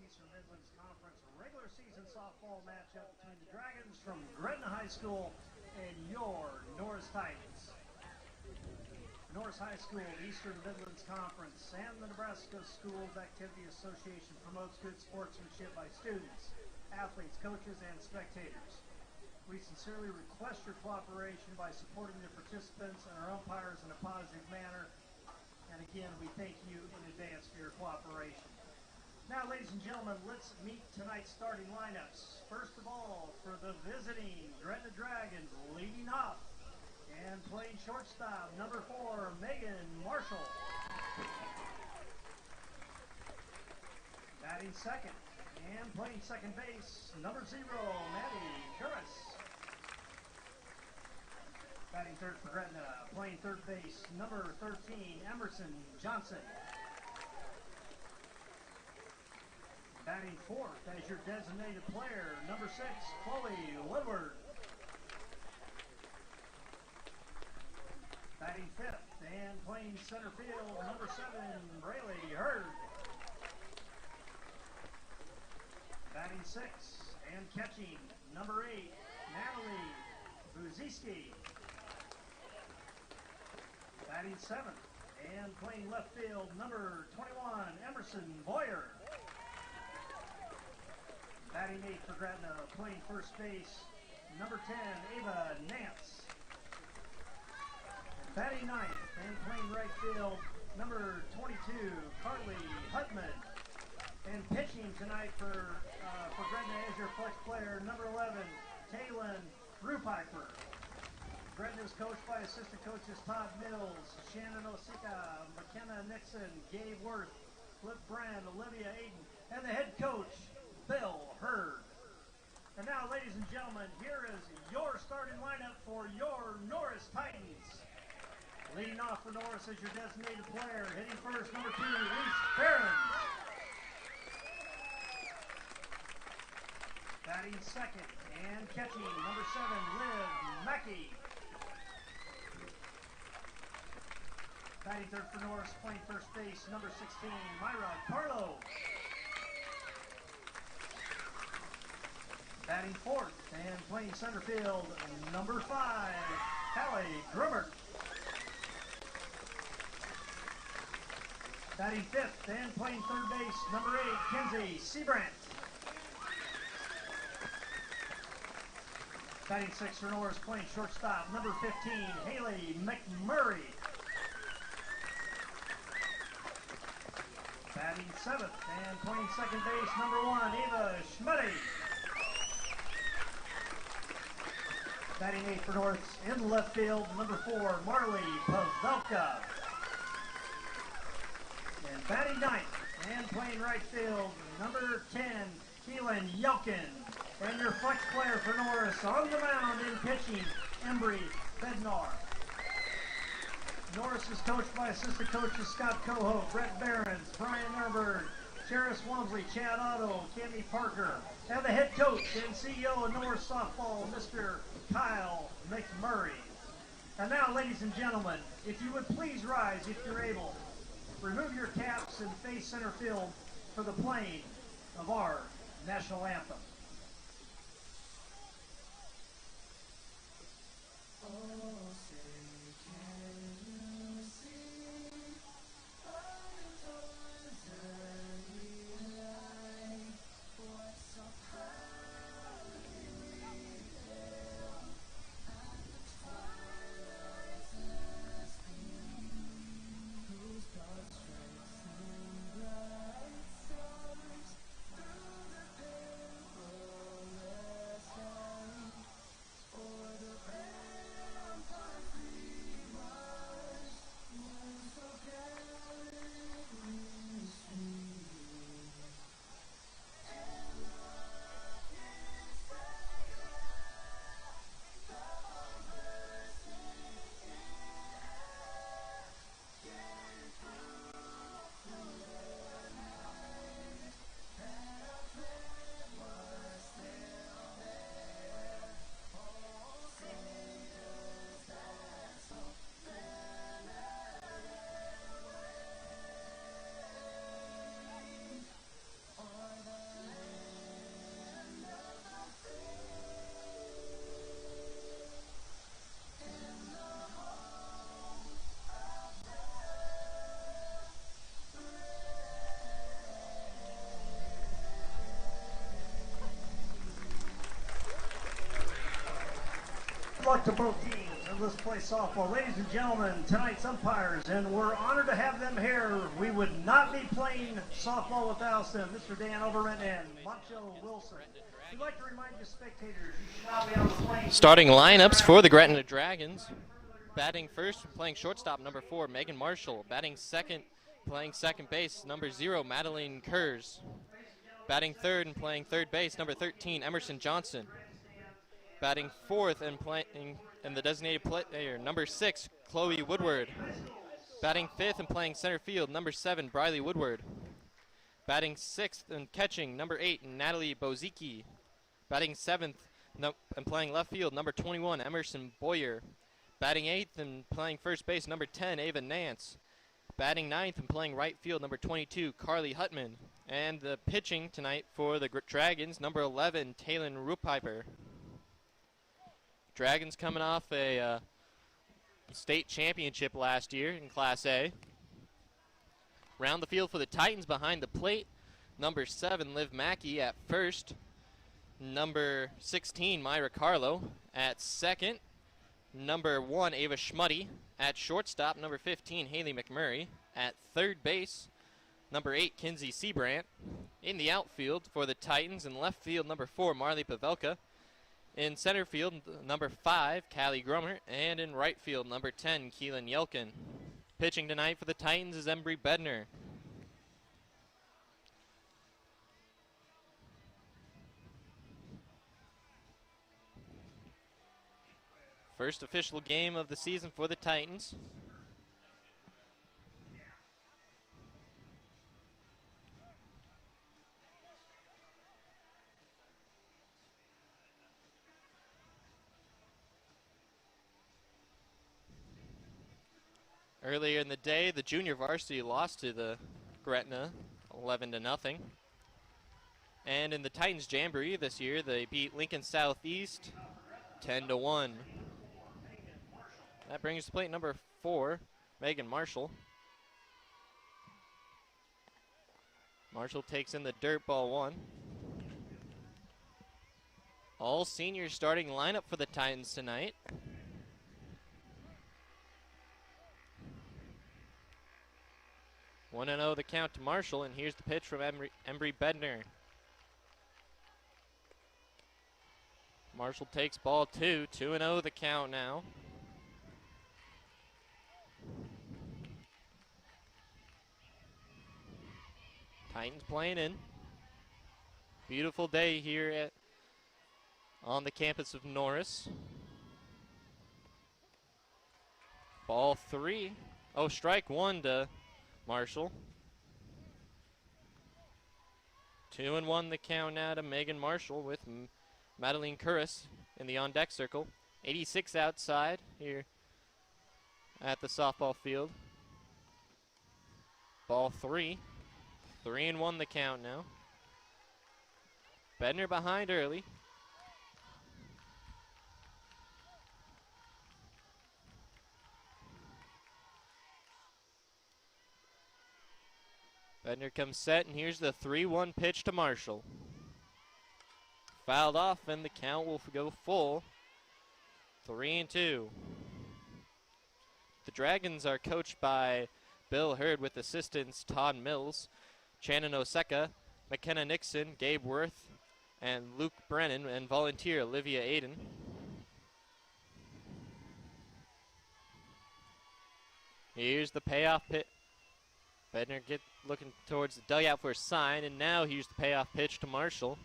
Eastern Midlands Conference regular season softball matchup between the Dragons from Gretna High School and your Norris Titans. Norris High School, the Eastern Midlands Conference, and the Nebraska Schools Activity Association promotes good sportsmanship by students, athletes, coaches, and spectators. We sincerely request your cooperation by supporting the participants and our umpires in a positive manner. And again, we thank you in advance for your cooperation. Now, ladies and gentlemen, let's meet tonight's starting lineups. First of all, for the visiting Gretna Dragons, leading off and playing shortstop, number 4, Megan Marshall. Batting second and playing second base, number 0, Maddie Norris. Batting third for Gretna, playing third base, number 13, Emerson Johnson. Batting fourth as your designated player, number 6, Chloe Woodward. Batting fifth and playing center field, number 7, Braylee Hurd. Batting sixth and catching, number 8, Natalie Buziski. Batting seventh and playing left field, number 21, Emerson Boyer. Batting eighth for Gretna, playing first base, number 10, Ava Nance. Batting ninth and playing right field, number 22, Carly Hutman. And pitching tonight for Gretna as your flex player, number 11, Taylon Rupiper. Gretna is coached by assistant coaches Todd Mills, Shannon Osika, McKenna Nixon, Gabe Worth, Flip Brand, Olivia Aiden, and the head coach, Bill Hurd. And now, ladies and gentlemen, here is your starting lineup for your Norris Titans. Leading off for Norris as your designated player, hitting first, number 2, Reese Barron. Batting second and catching, number 7, Liv Mackey. Batting third for Norris, playing first base, number 16, Myra Carlo. Batting fourth and playing center field, number 5, Hallie Grummert. Batting fifth and playing third base, number 8, Kenzie Seabrandt. Batting sixth for Norris, playing shortstop, number 15, Haley McMurray. Batting seventh and playing second base, number 1, Ava Schmuddy. Batting eighth for Norris in left field, number 4, Marley Pavelka. And batting ninth and playing right field, number 10, Keelan Yelkin. And your flex player for Norris on the mound in pitching, Embry Bednar. Norris is coached by assistant coaches Scott Coho, Brett Behrens, Brian Erberg, Cheris Wamsley, Chad Otto, Cammy Parker, and the head coach and CEO of Norris Softball, Mr. Kyle McMurray. And now, ladies and gentlemen, if you would please rise if you're able. Remove your caps and face center field for the playing of our national anthem. luck to both teams in this play softball. Ladies and gentlemen, tonight's umpires, and we're honored to have them here. We would not be playing softball without them, Mr. Dan Overman and Moncho Wilson. We'd like to remind you spectators, you should not be on the plane. Starting lineups for the Gretna Dragons. Batting first, playing shortstop, number 4, Megan Marshall. Batting second, playing second base, number 0, Madeline Kurz. Batting third and playing third base, number 13, Emerson Johnson. Batting fourth and playing in the designated player, number 6, Chloe Woodward. Batting fifth and playing center field, number 7, Briley Woodward. Batting sixth and catching, number 8, Natalie Bozicki. Batting seventh and playing left field, number 21, Emerson Boyer. Batting eighth and playing first base, number 10, Ava Nance. Batting ninth and playing right field, number 22, Carly Hutman. And the pitching tonight for the Dragons, number 11, Taylin Rupiper. Dragons coming off a state championship last year in Class A. Round the field for the Titans behind the plate, number 7, Liv Mackey at first. Number 16, Myra Carlo at second. Number 1, Ava Schmuddy at shortstop. Number 15, Haley McMurray at third base. Number 8, Kinsey Seabrant. In the outfield for the Titans, in left field, number 4, Marley Pavelka. In center field, number 5, Callie Grummer. And in right field, number 10, Keelan Yelkin. Pitching tonight for the Titans is Embry Bedner. First official game of the season for the Titans. Earlier in the day, the junior varsity lost to the Gretna 11-0. And in the Titans Jamboree this year, they beat Lincoln Southeast 10-1. That brings plate number 4, Megan Marshall. Marshall takes in the dirt, ball 1. All seniors starting lineup for the Titans tonight. One 1-0 the count to Marshall, and here's the pitch from Embry Bedner. Marshall takes ball 2, 2-0 the count now. Titans playing in. Beautiful day here on the campus of Norris. Ball 3. Oh, strike 1 to Marshall. 2-1 the count now to Megan Marshall with Madeline Curris in the on-deck circle. 86 outside here at the softball field. Ball 3. 3-1 the count now. Bedner behind early. Bedner comes set, and here's the 3-1 pitch to Marshall. Fouled off, and the count will go full. 3-2. The Dragons are coached by Bill Hurd with assistants Todd Mills, Shannon Oseka, McKenna Nixon, Gabe Worth, and Luke Brennan, and volunteer Olivia Aiden. Here's the payoff pitch. Bedner looking towards the dugout for a sign, and now here's the payoff pitch to Marshall.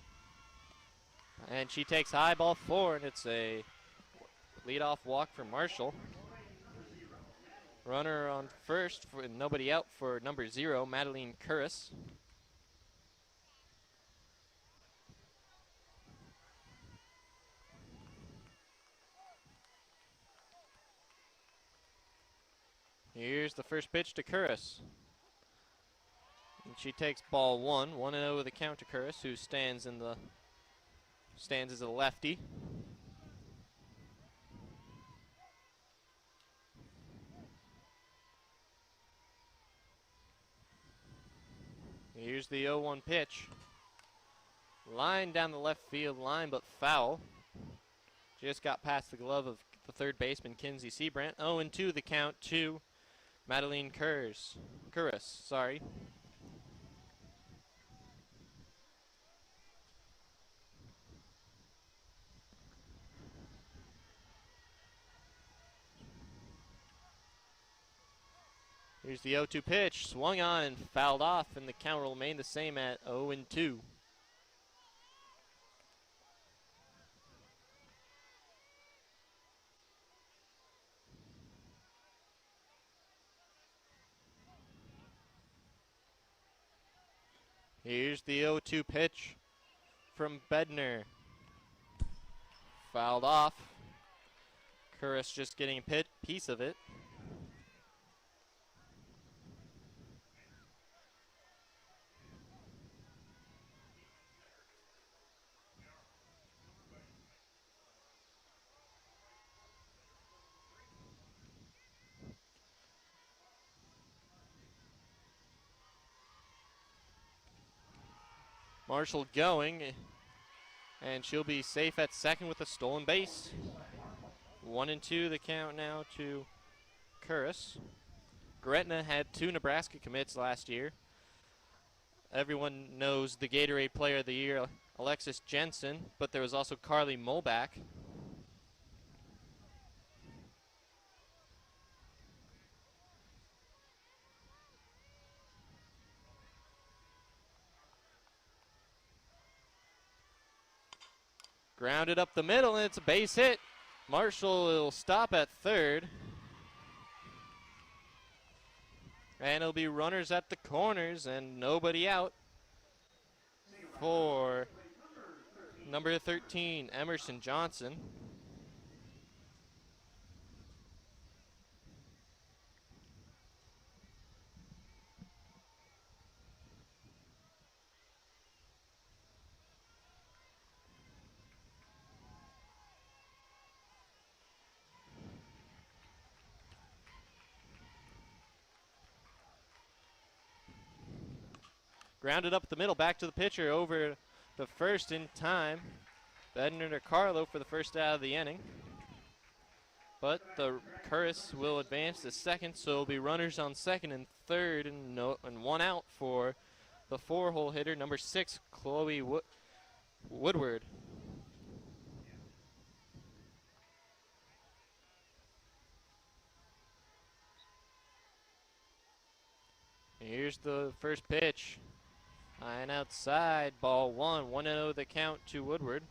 And she takes high, ball 4, and it's a leadoff walk for Marshall. Runner on first, nobody out for number 0, Madeline Curris. Here's the first pitch to Curris. And she takes ball 1, 1-0 with a count to Curris, who stands as a lefty. Here's the 0-1 pitch. Line down the left field line, but foul. Just got past the glove of the third baseman, Kinsey Sebrandt. 0-2 the count to Madeline Curris. Sorry. Here's the 0-2 pitch, swung on and fouled off, and the count will remain the same at 0-2. Here's the 0-2 pitch from Bednar. Fouled off. Curris just getting a piece of it. Marshall going, and she'll be safe at second with a stolen base. 1-2 the count now to Curris. Gretna had 2 Nebraska commits last year. Everyone knows the Gatorade Player of the Year, Alexis Jensen, but there was also Carly Molback. Grounded up the middle, and it's a base hit. Marshall will stop at third. And it'll be runners at the corners and nobody out for number 13, Emerson Johnson. Grounded up the middle, back to the pitcher, over the first in time. Bednar to Carlo for the first out of the inning. But the Curris will advance to second, so it'll be runners on second and third, and 1 out for the 4-hole hitter, number 6, Chloe Woodward. Here's the first pitch. High and outside, ball 1. 1-0 the count to Woodward.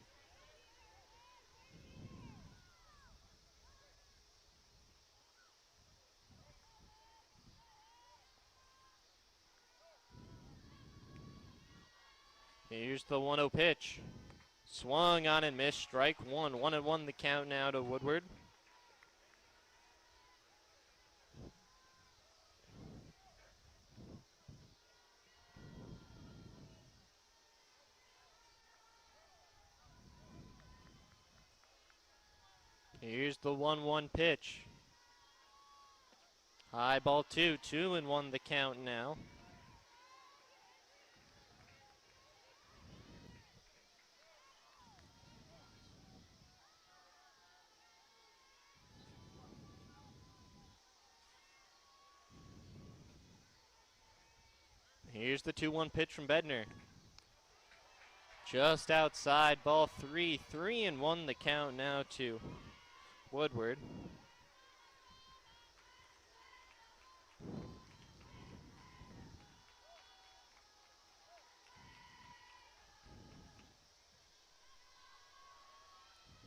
Here's the 1-0 pitch. Swung on and missed, strike 1. 1-1 the count now to Woodward. Here's the 1-1 pitch. High ball 2. 2-1 the count now. Here's the 2-1 pitch from Bednar. Just outside, ball 3. 3-1 the count now to Woodward.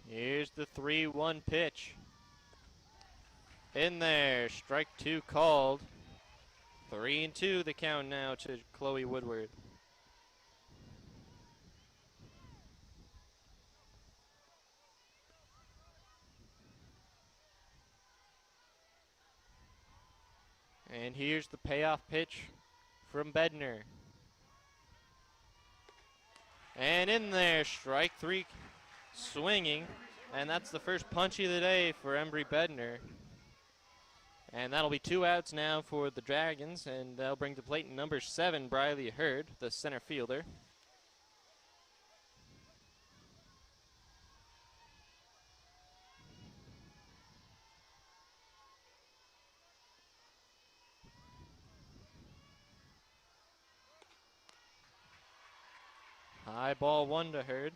Here's the 3-1 pitch. In there, strike 2 called. 3-2 the count now to Chloe Woodward. And here's the payoff pitch from Bednar. And in there, strike 3 swinging. And that's the first punchy of the day for Embry Bednar. And that'll be 2 outs now for the Dragons, and they'll bring to plate number 7, Briley Hurd, the center fielder. ball one to Hurd.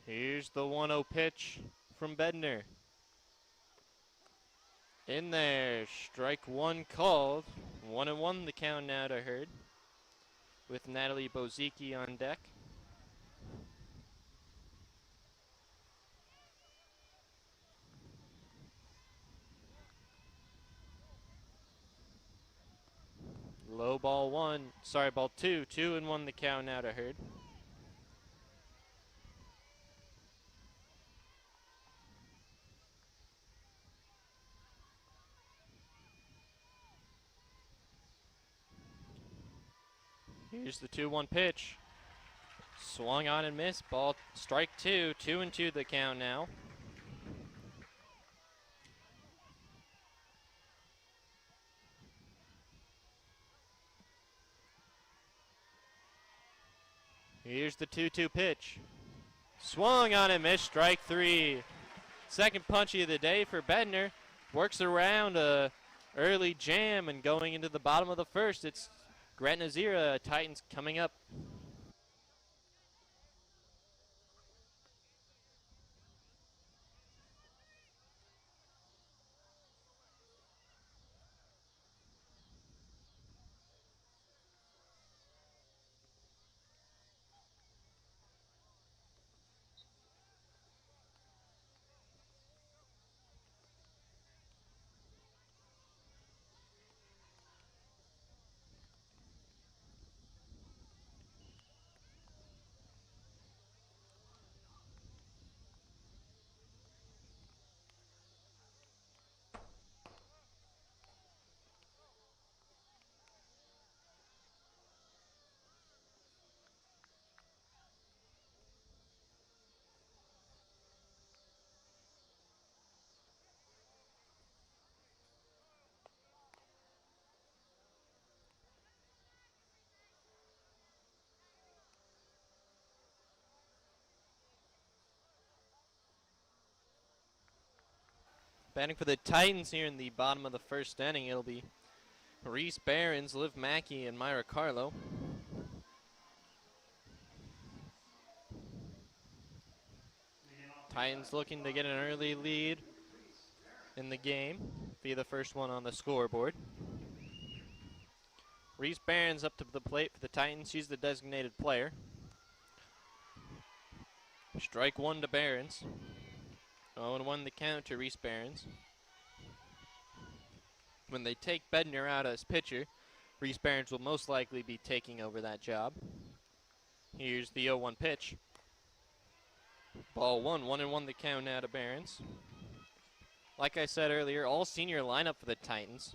Here's the 1-0 pitch from Bednar. In there, strike one called. 1-1 the count now to Hurd, with Natalie Bozicki on deck. Low ball one, sorry, ball two. 2-1 the count now to Hurd. Here's the 2-1 pitch. Swung on and missed. Ball strike two. 2-2 the count now. Here's the 2-2 pitch. Swung on and missed. Strike three. Second punchy of the day for Bednar. Works around a early jam, and going into the bottom of the first, it's Gretna 0, Titans coming up. Batting for the Titans here in the bottom of the first inning, it'll be Reese Behrens, Liv Mackey, and Myra Carlo. Titans looking to get an early lead in the game, be the first one on the scoreboard. Reese Behrens up to the plate for the Titans. She's the designated player. Strike one to Behrens. 0-1 the count to Reese Behrens. When they take Bednar out as pitcher, Reese Behrens will most likely be taking over that job. Here's the 0-1 pitch. Ball one, 1-1 the count now to Behrens. Like I said earlier, all senior lineup for the Titans.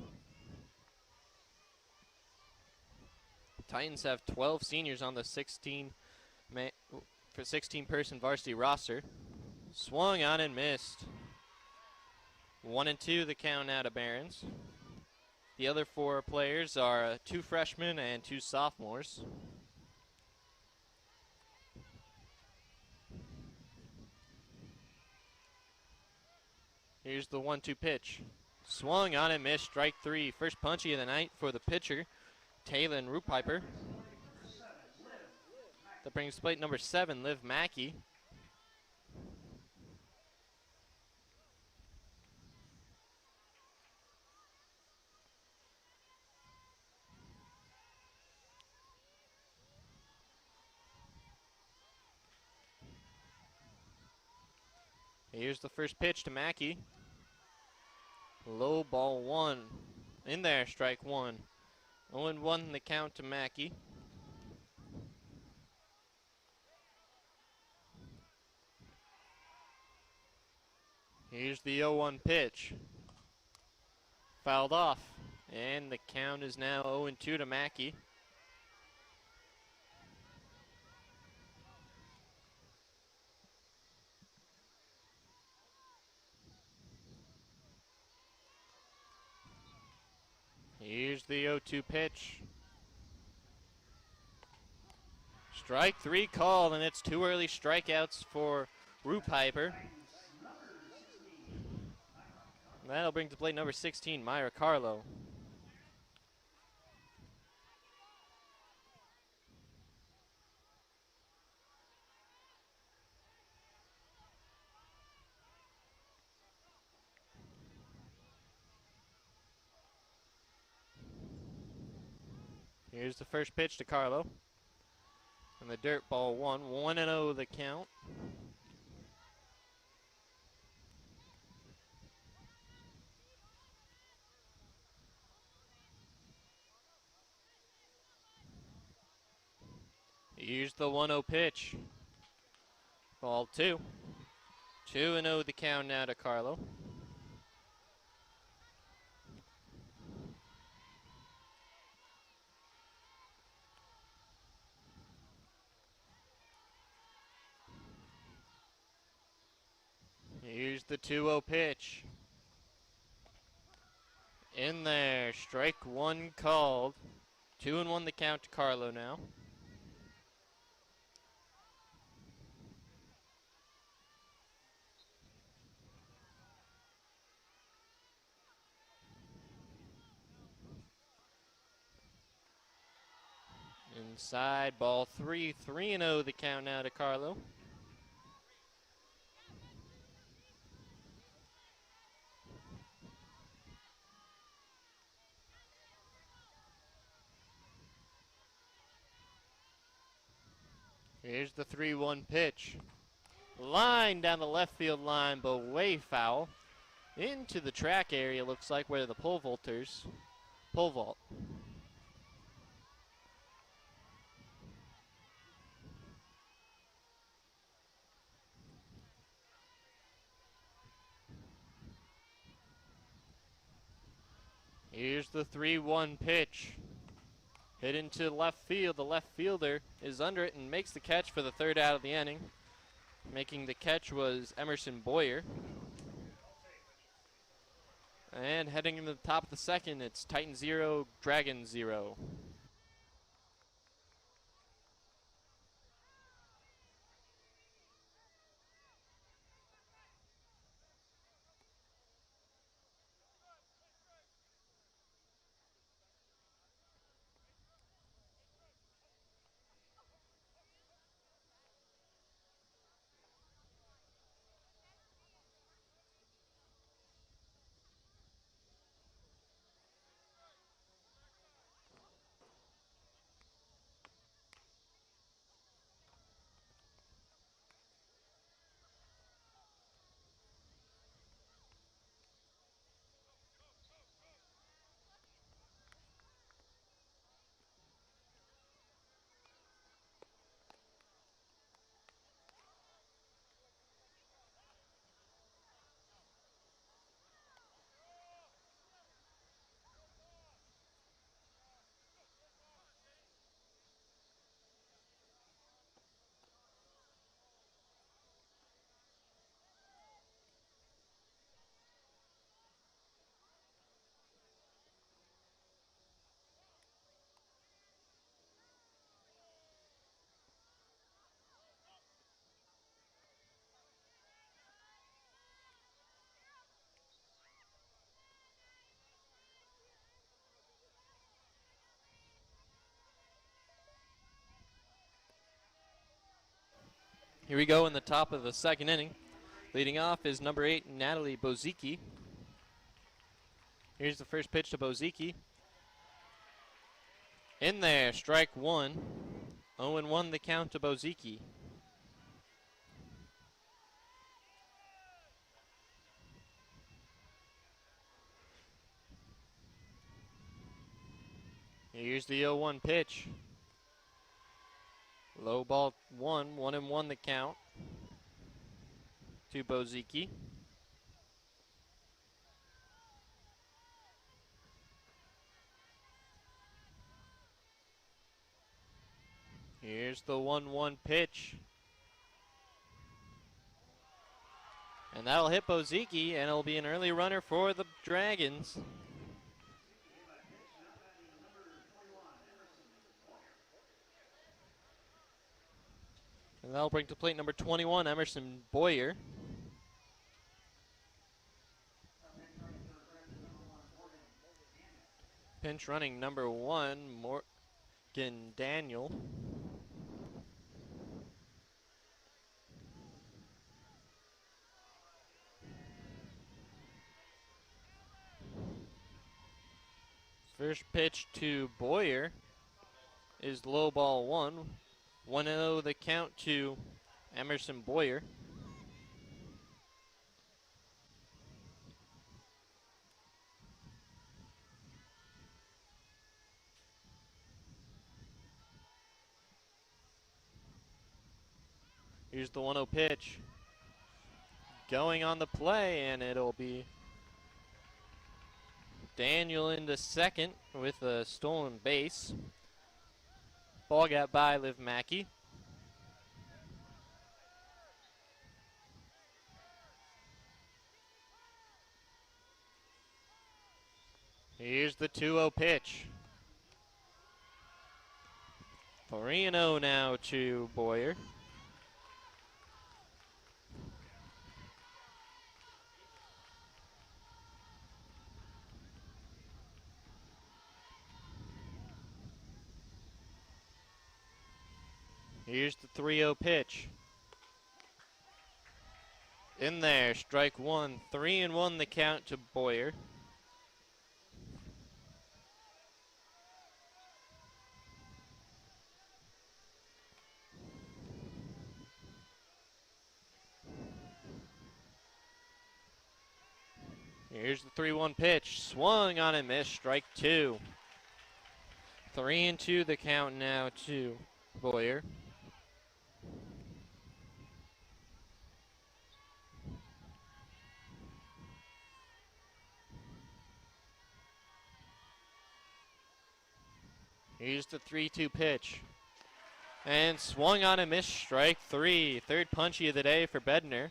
Titans have 12 seniors on the 16-person varsity roster. Swung on and missed. 1-2 the count now to Behrens. The other four players are 2 freshmen and 2 sophomores. Here's the 1-2 pitch. Swung on and missed. Strike three. First punchy of the night for the pitcher, Taylon Rupiper. That brings plate number 7, Liv Mackey. Here's the first pitch to Mackey. Low ball one. In there, strike one. 0-1 the count to Mackey. Here's the 0-1 pitch. Fouled off. And the count is now 0-2 to Mackey. Here's the 0-2 pitch. Strike 3 called, and it's 2 early strikeouts for Rupiper. That'll bring to plate number 16, Myra Carlo. Here's the first pitch to Carlo. And the dirt ball 1-0 the count. Here's the 1-0 pitch. Ball 2. 2-0 the count now to Carlo. Here's the 2-0 pitch. In there, strike 1 called. 2-1 the count to Carlo now. Inside, ball 3, 3-0 the count now to Carlo. Here's the 3-1 pitch. Line down the left field line, but way foul. Into the track area, looks like, where the pole vault. Here's the 3-1 pitch. Hit into left field. The left fielder is under it and makes the catch for the 3rd out of the inning. Making the catch was Emerson Boyer. And heading into the top of the 2nd, it's Titan 0, Dragon 0. Here we go in the top of the 2nd inning. Leading off is number 8, Natalie Bozicki. Here's the first pitch to Bozicki. In there, strike 1. 0-1 the count to Bozicki. Here's the 0-1 pitch. Low ball 1-1 the count to Bozicki. Here's the 1-1 pitch. And that'll hit Bozicki, and it'll be an early runner for the Dragons. And that'll bring to plate number 21, Emerson Boyer. Pinch running number 1, Morgan Daniel. First pitch to Boyer is low ball 1. 1-0 the count to Emerson Boyer. Here's the 1-0 pitch. Going on the play, and it'll be Daniel into second with a stolen base. Ball got by Liv Mackey. Here's the 2-0 pitch. 3-0 now to Boyer. Here's the 3-0 pitch. In there, strike 1. 3-1 the count to Boyer. Here's the 3-1 pitch. Swung on and missed, strike 2. 3-2 the count now to Boyer. Here's the 3-2 pitch. And swung on and missed, strike 3. Third punchy of the day for Bednar.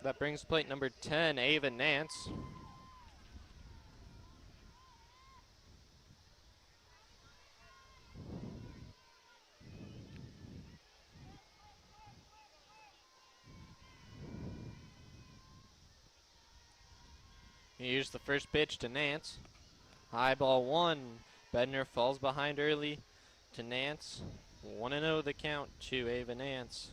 That brings plate number 10, Ava Nance. Here's the first pitch to Nance. High ball 1. Bednar falls behind early to Nance. 1-0 the count to Ava Nance.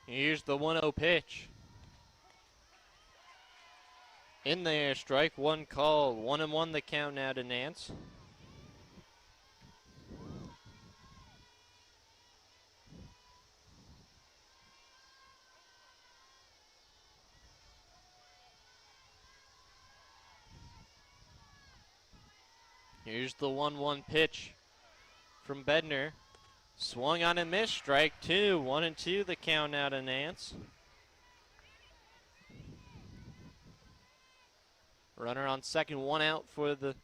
Here's the 1-0 pitch. In there, strike 1 called. 1-1 the count now to Nance. Here's the 1-1 pitch from Bednar. Swung on and missed, strike 2. 1-2 the count now to Nance. Runner on second, 1 out for the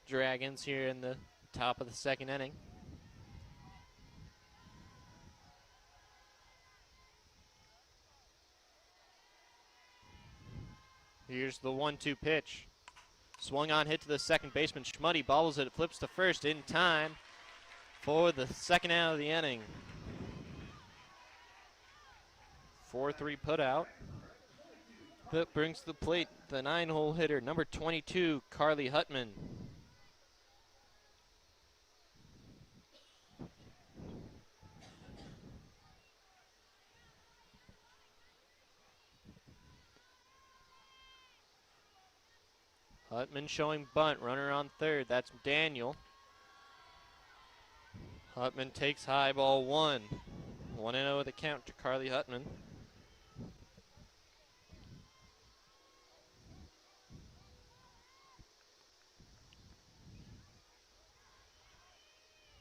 Dragons here in the top of the second inning. Here's the 1-2 pitch. Swung on, hit to the second baseman. Schmuddy bobbles it, flips to first in time for the second out of the inning. 4-3 put out. That brings to the plate the 9-hole hitter, number 22, Carly Hutman. Hutman showing bunt, runner on third. That's Daniel. Hutman takes high ball 1. 1-0 the count to Carly Hutman.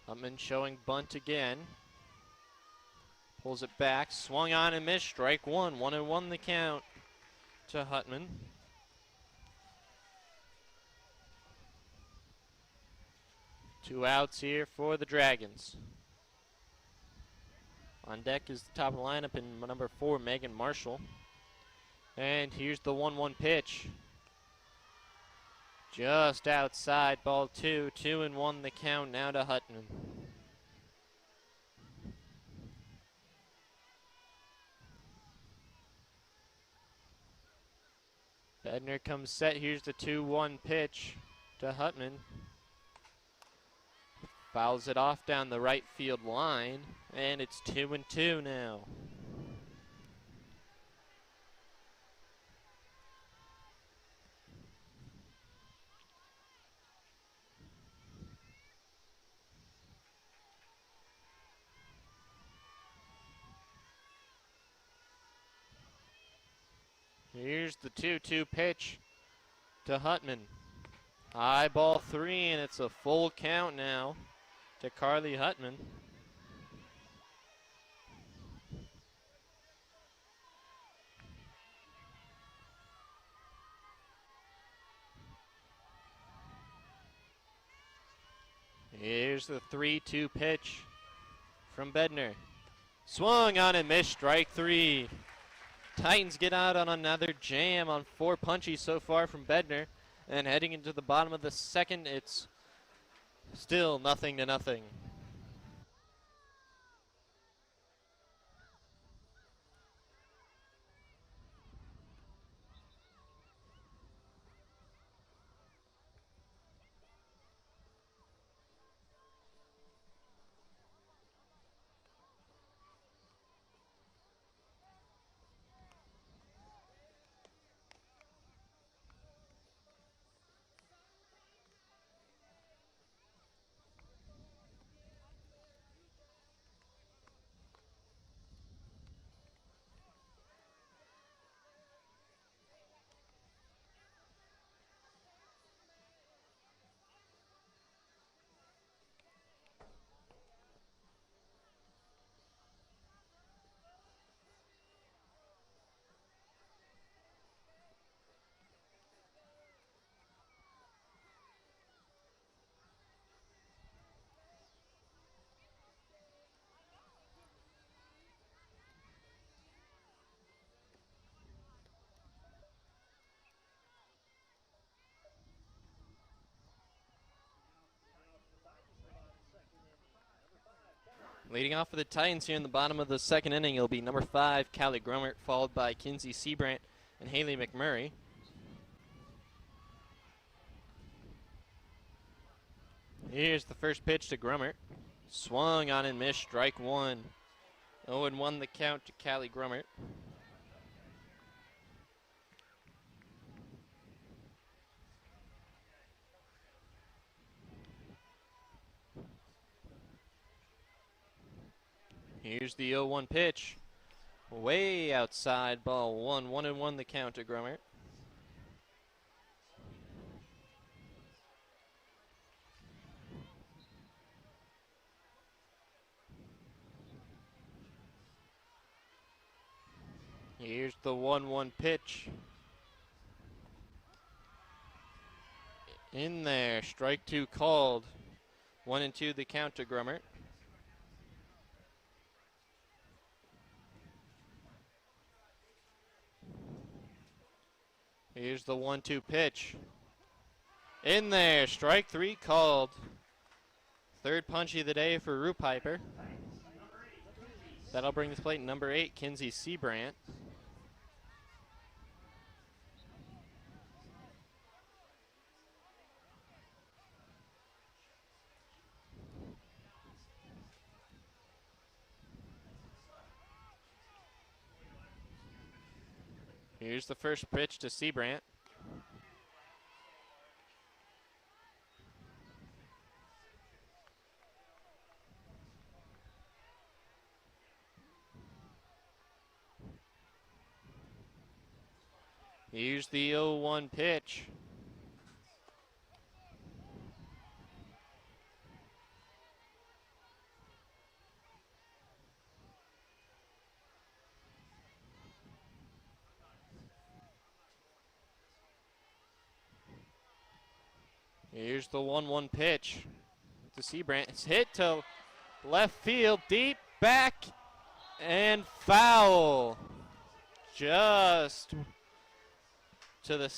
Hutman showing bunt again. Pulls it back, swung on and missed, strike 1. 1-1 the count to Hutman. Two outs here for the Dragons. On deck is the top of the lineup in number 4, Megan Marshall. And here's the 1-1 pitch. Just outside, ball 2. 2-1 the count now to Hutman. Bednar comes set. Here's the 2-1 pitch to Hutman. Fouls it off down the right field line, and it's 2-2 now. Here's the 2-2 pitch to Hutman. High ball 3, and it's a full count now to Carly Hutman. Here's the 3-2 pitch from Bednar. Swung on and missed, strike 3. Titans get out on another jam on 4 punchies so far from Bednar. And heading into the bottom of the second, it's still 0-0. Leading off for the Titans here in the bottom of the second inning, it'll be number 5, Callie Grummert, followed by Kinsey Seabrandt and Haley McMurray. Here's the first pitch to Grummert. Swung on and missed, strike 1. 0-1 the count to Callie Grummert. Here's the 0-1 pitch. Way outside, ball 1. 1-1 the count to Grummert. Here's the 1-1 pitch. In there, strike 2 called. 1-2 the count to Grummert. Here's the 1-2 pitch. In there, strike 3 called. Third punchy of the day for Rue Piper. That'll bring this plate number 8, Kinsey Seabrandt. Here's the first pitch to Seabrandt. Here's the 0-1 pitch. Here's the 1-1 pitch to Seabrandt. It's hit to left field, deep back, And foul. Just to the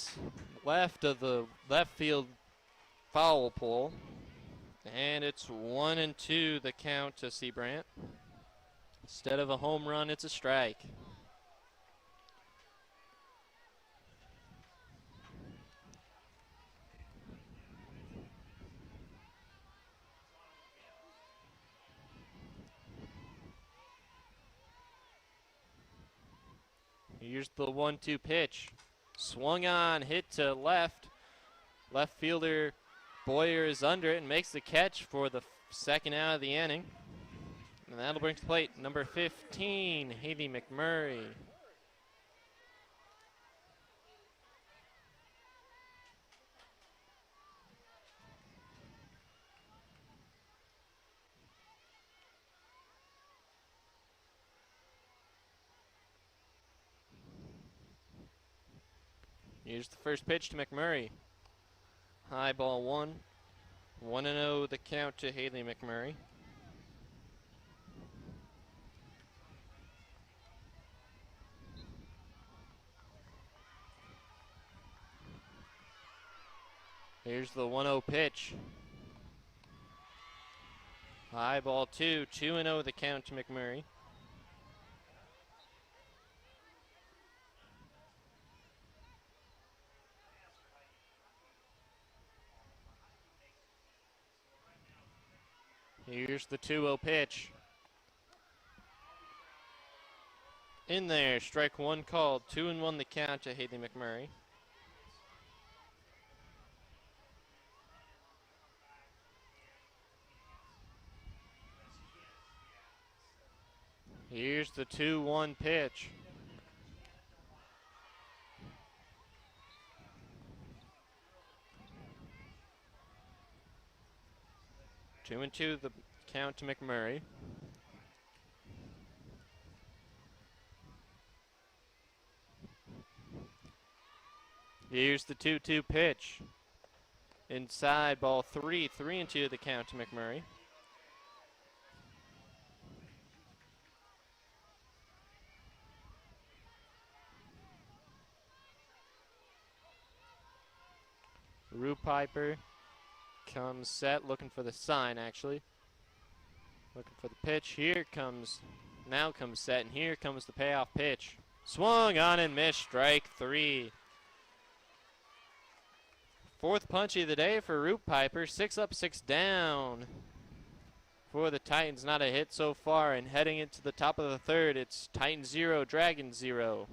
left of the left field foul pole. And it's 1-2 the count to Seabrant. Instead of a home run, it's a strike. Here's the 1-2 pitch. Swung on, hit to left. Left fielder Boyer is under it and makes the catch for the second out of the inning. And that'll bring to plate number 15, Haley McMurray. Here's the first pitch to McMurray. High ball one. 1-0 the count to Haley McMurray. Here's the 1-0 pitch. High ball two. 2-0 the count to McMurray. Here's the 2-0 pitch. In there, strike one called. 2-1 the count to Haley McMurray. Here's the 2-1 pitch. Two and two the count to McMurray. Here's the 2-2 pitch. Inside ball three. 3-2 the count to McMurray. Rue Piper comes set, looking for the sign actually. Looking for the pitch. Now comes set, and here comes the payoff pitch. Swung on and missed, strike three. Fourth punchy of the day for Rue Piper. 6 up, 6 down for the Titans. Not a hit so far, and heading into the top of the third, it's Titans 0, Dragons 0.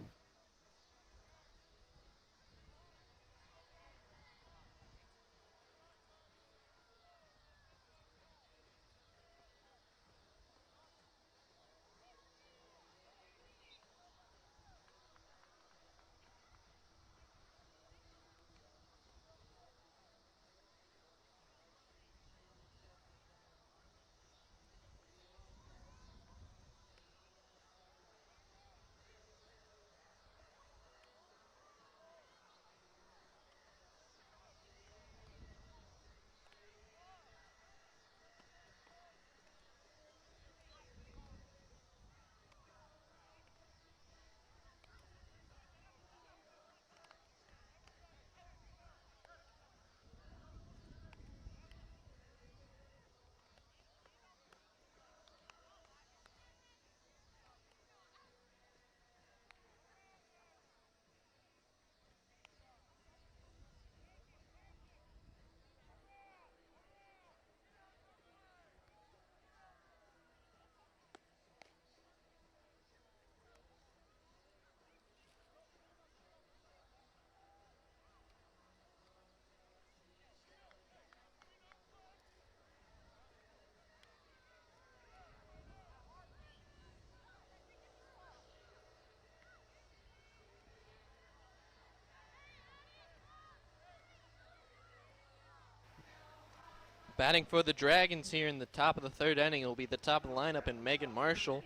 Batting for the Dragons here in the top of the third inning will be the top of the lineup and Megan Marshall,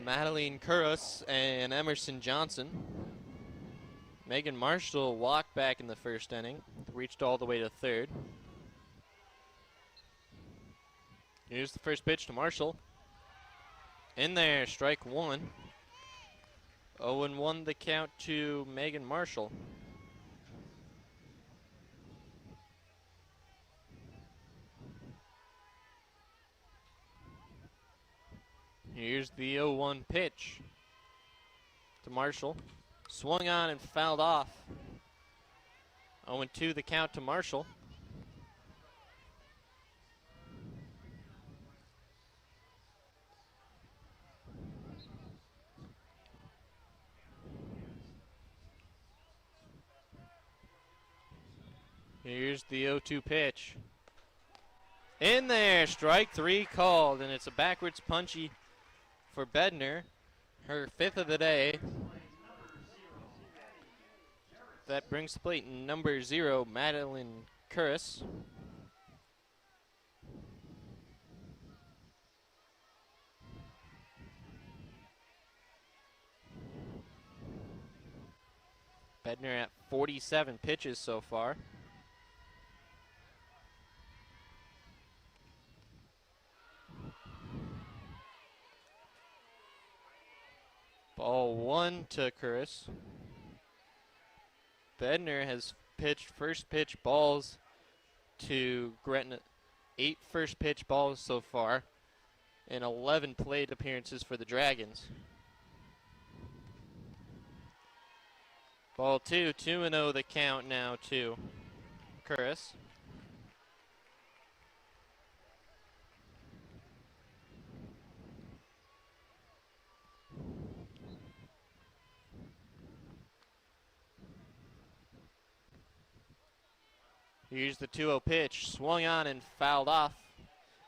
Madeline Curris, and Emerson Johnson. Megan Marshall walked back in the first inning, reached all the way to third. Here's the first pitch to Marshall. In there, strike one. 0-1 the count to Megan Marshall. Here's the 0-1 pitch to Marshall. Swung on and fouled off. 0-2 the count to Marshall. Here's the 0-2 pitch. In there, strike three called, and it's a backwards punchy for Bednar, her 5th of the day. That brings to plate number 0, Madeline Curris. Bednar at 47 pitches so far. Ball 1 to Curris. Bednar has pitched first pitch balls to Gretna. 8 first pitch balls so far and 11 plate appearances for the Dragons. Ball 2, 2-0 the count now to Curris. Here's the 2-0 pitch, swung on and fouled off,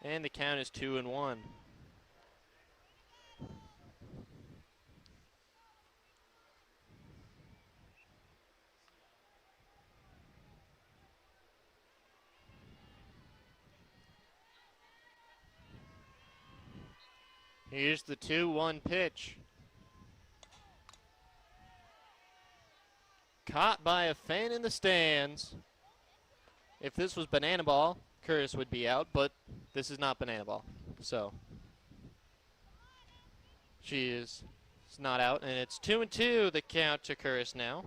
and the count is 2-1. Here's the 2-1 pitch. Caught by a fan in the stands. If this was banana ball, Curtis would be out, but this is not banana ball. So she is not out, and it's 2-2 the count to Curtis now.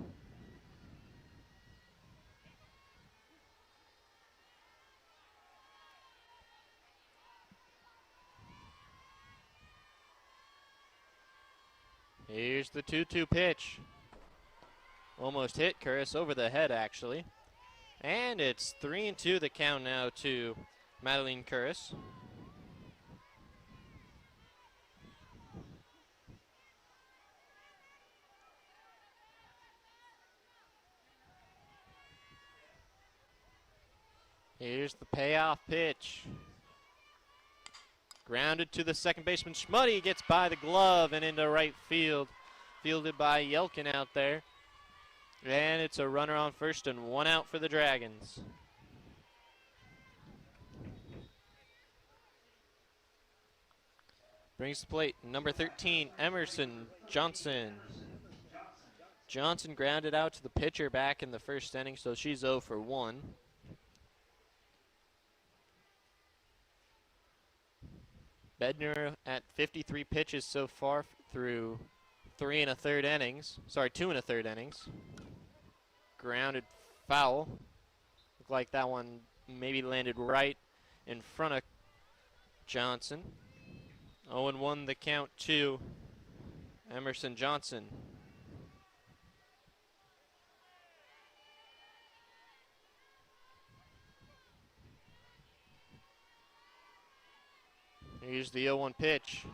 Here's the 2-2 pitch. Almost hit Curtis over the head, actually. And it's 3-2 the count now to Madeline Curtis. Here's the payoff pitch. Grounded to the second baseman. Schmuddy gets by the glove and into right field. Fielded by Yelkin out there. And it's a runner on first and 1 out for the Dragons. Brings the plate number 13, Emerson Johnson. Johnson grounded out to the pitcher back in the first inning, so she's 0 for 1. Bednar at 53 pitches so far through 2 1/3 innings. Grounded foul. Looked like that one maybe landed right in front of Johnson. 0-1 the count to Emerson Johnson. Here's the 0-1 pitch.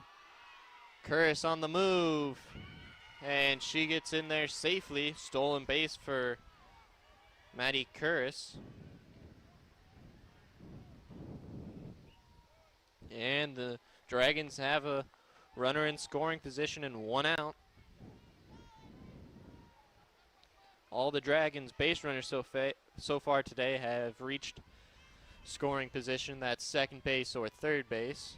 Curtis on the move. And she gets in there safely. Stolen base for Maddie Curtis. And the Dragons have a runner in scoring position and 1 out. All the Dragons base runners so far today have reached scoring position. That's second base or third base.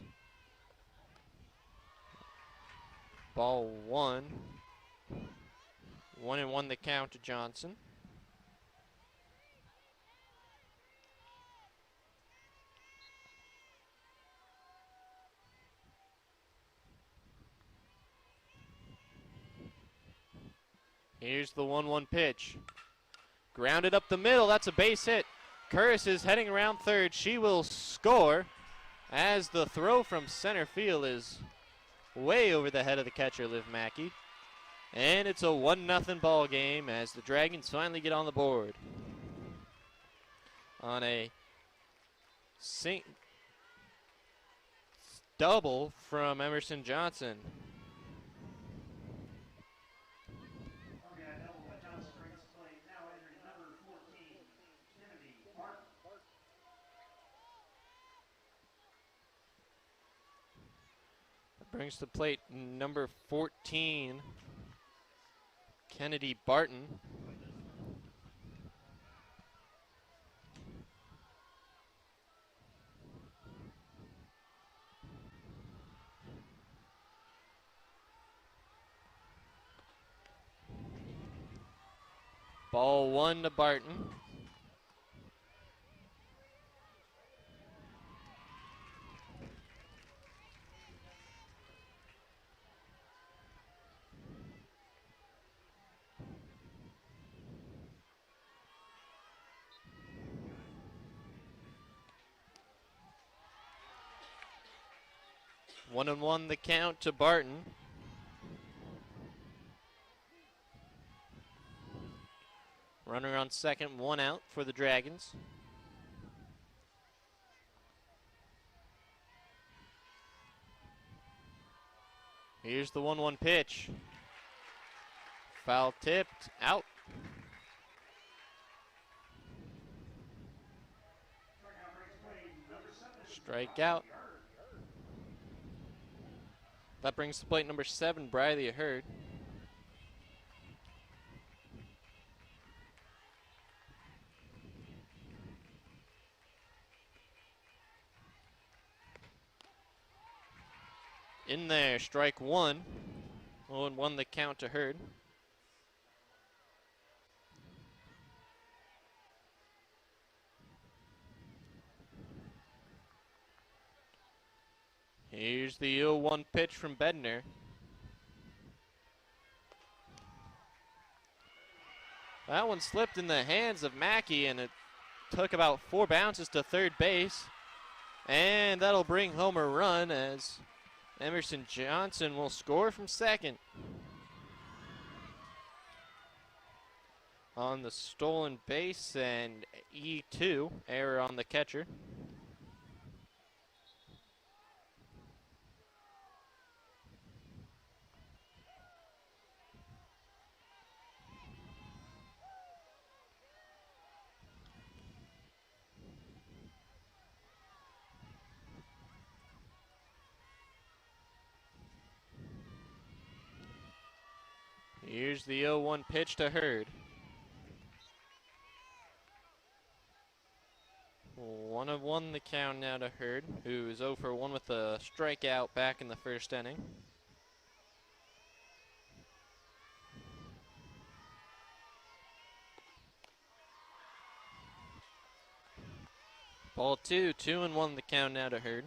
Ball 1. 1-1 the count to Johnson. Here's the 1-1 pitch. Grounded up the middle. That's a base hit. Curtis is heading around third. She will score as the throw from center field is way over the head of the catcher, Liv Mackey. And it's a 1-0 ball game as the Dragons finally get on the board on a double from Emerson Johnson. Brings to plate number 14, Kennedy Barton. Ball 1 to Barton. One and one the count to Barton. Runner on second, 1 out for the Dragons. Here's the 1-1 pitch. Foul tipped, out. Strikeout. That brings to plate number 7, Briley Hurd. In there, strike 1. 0-1 the count to Hurd. Here's the 0-1 pitch from Bednar. That one slipped in the hands of Mackey, and it took about 4 bounces to third base. And that'll bring home a run as Emerson Johnson will score from second. On the stolen base and E2, error on the catcher. Here's the 0-1 pitch to Hurd. 1-1 the count now to Hurd, who is 0 for 1 with a strikeout back in the first inning. Ball 2, 2-1 the count now to Hurd.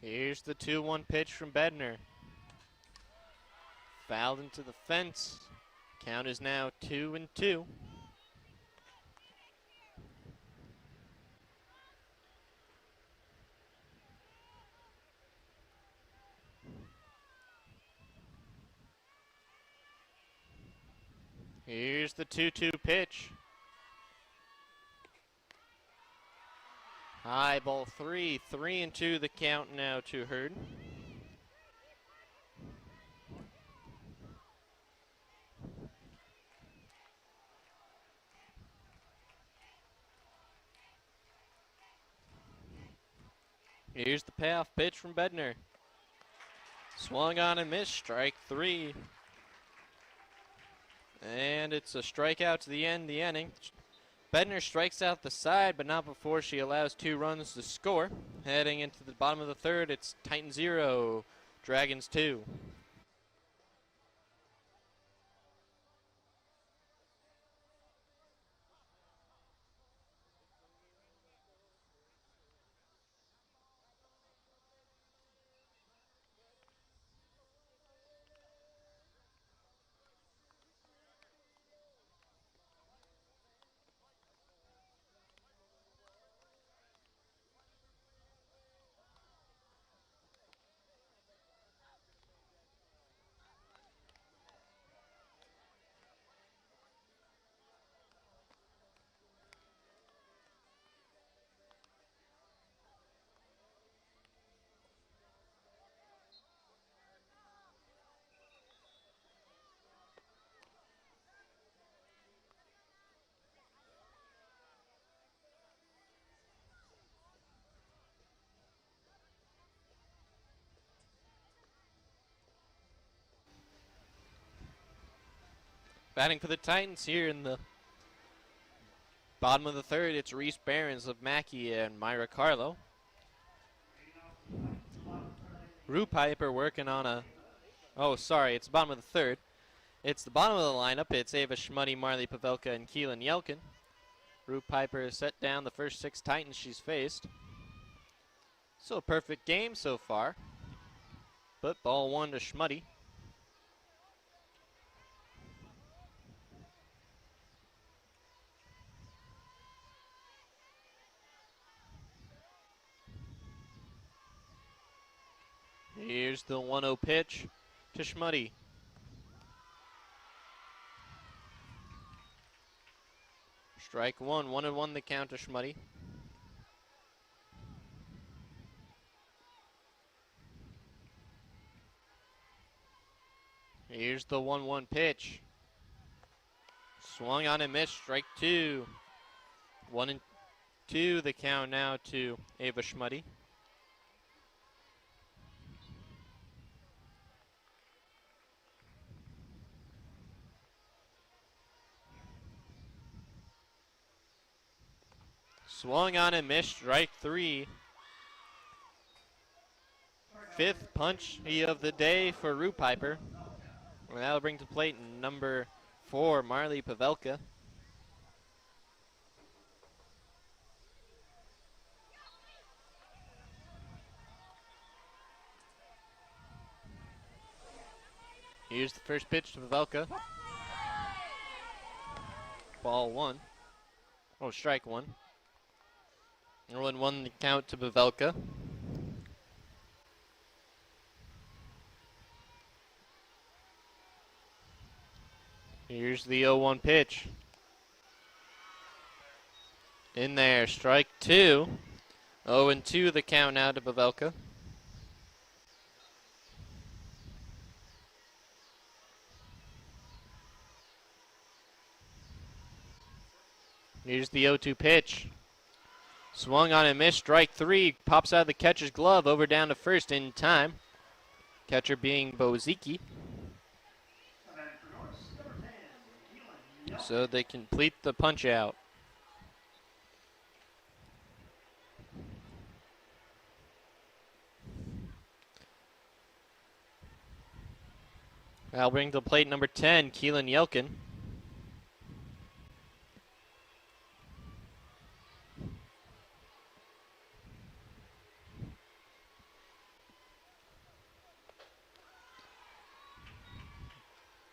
Here's the 2-1 pitch from Bednar. Fouled into the fence. Count is now 2-2. Here's the 2-2 pitch. High ball 3, 3-2 the count now to Hurd. Here's the payoff pitch from Bednar. Swung on and missed, strike 3. And it's a strikeout to the end of the inning. Bednar strikes out the side, but not before she allows 2 runs to score. Heading into the bottom of the third, it's Titans 0, Dragons 2. Batting for the Titans here in the bottom of the third, it's Reese Behrens of Mackey and Myra Carlo. Rue Piper working on a, it's the bottom of the third. It's the bottom of the lineup. It's Ava Schmuddy, Marley Pavelka, and Keelan Yelkin. Rue Piper has set down the first 6 Titans she's faced. So a perfect game so far. But ball 1 to Schmuddy. Here's the 1-0 pitch to Schmuddy. Strike 1, 1-1 the count to Schmuddy. Here's the 1-1 pitch. Swung on and missed, strike 2. 1-2 the count now to Ava Schmuddy. Swung on and missed, strike 3. 5th punch of the day for Rue Piper. And that'll bring to plate number 4, Marley Pavelka. Here's the first pitch to Pavelka. Ball 1. Strike 1. 0-1 the count to Pavelka. Here's the 0-1 pitch. In there, strike 2. 0-2 the count now to Pavelka. Here's the 0-2 pitch. Swung on and missed, strike 3. Pops out of the catcher's glove, over down to first in time. Catcher being Bozicki. So they complete the punch out. That'll bring to plate number 10, Keelan Yelkin.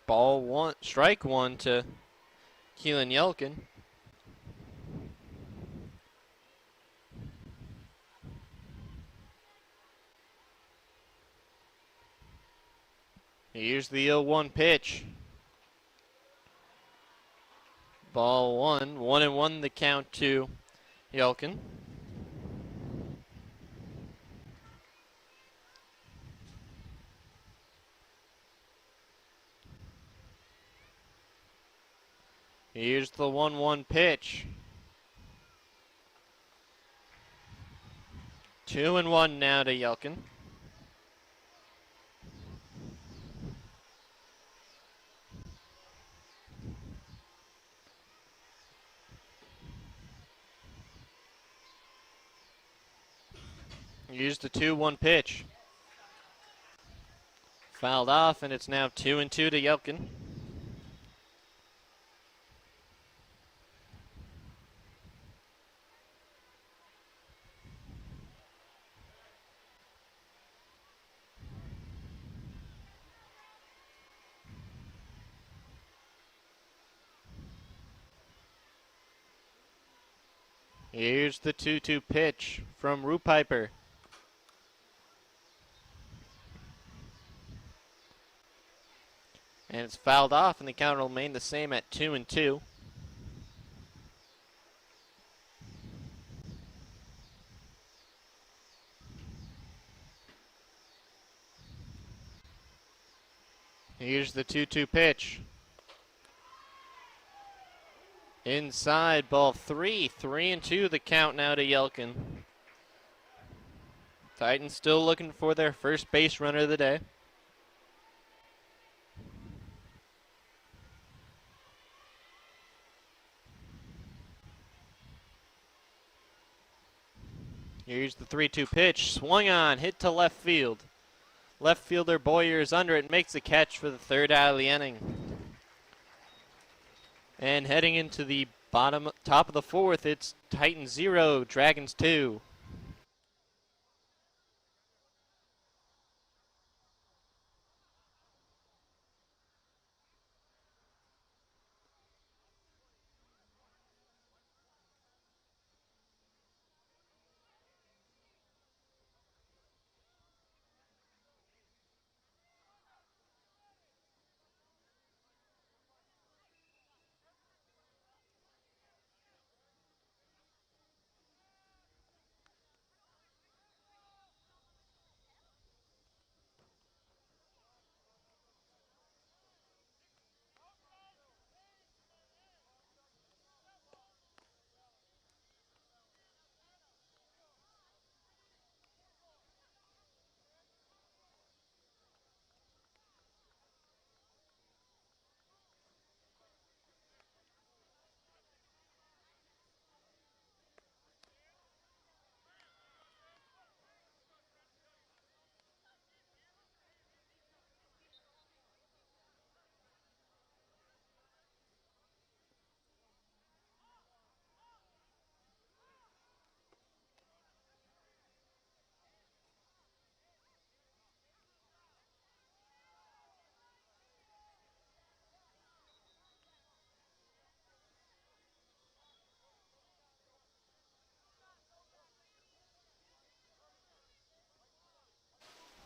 Ball 1, strike 1 to Keelan Yelkin. Here's the 0-1 pitch. Ball 1, 1-1 the count to Yelkin. Here's the 1-1 pitch. 2-1 now to Yelkin. Here's the 2-1 pitch. Fouled off, and it's now 2-2 to Yelkin. Here's the 2-2 pitch from Rue Piper. And it's fouled off, and the count will remain the same at 2-2. Here's the 2-2 pitch. Inside, ball 3. 3-2 the count now to Yelkin. Titans still looking for their first base runner of the day. Here's the 3-2 pitch. Swung on, hit to left field. Left fielder Boyer is under it and makes the catch for the third out of the inning. And heading into the top of the fourth, it's Titans 0, Dragons 2.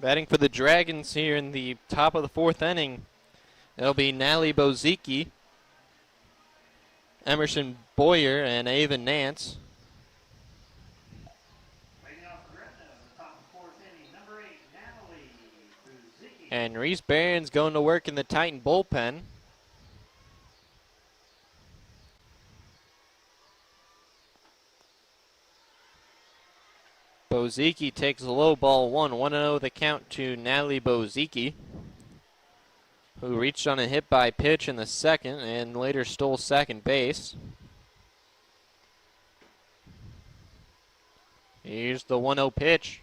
Batting for the Dragons here in the top of the fourth inning, it'll be Nally Bozicki, Emerson Boyer, and Ava Nance. Leading off for Gretna, the top of the fourth inning, number 8, Natalie Buzicki. And Reese Barron's going to work in the Titan bullpen. Bozicki takes a low ball 1-0 the count to Natalie Bozicki, who reached on a hit by pitch in the second and later stole second base. Here's the 1-0 pitch.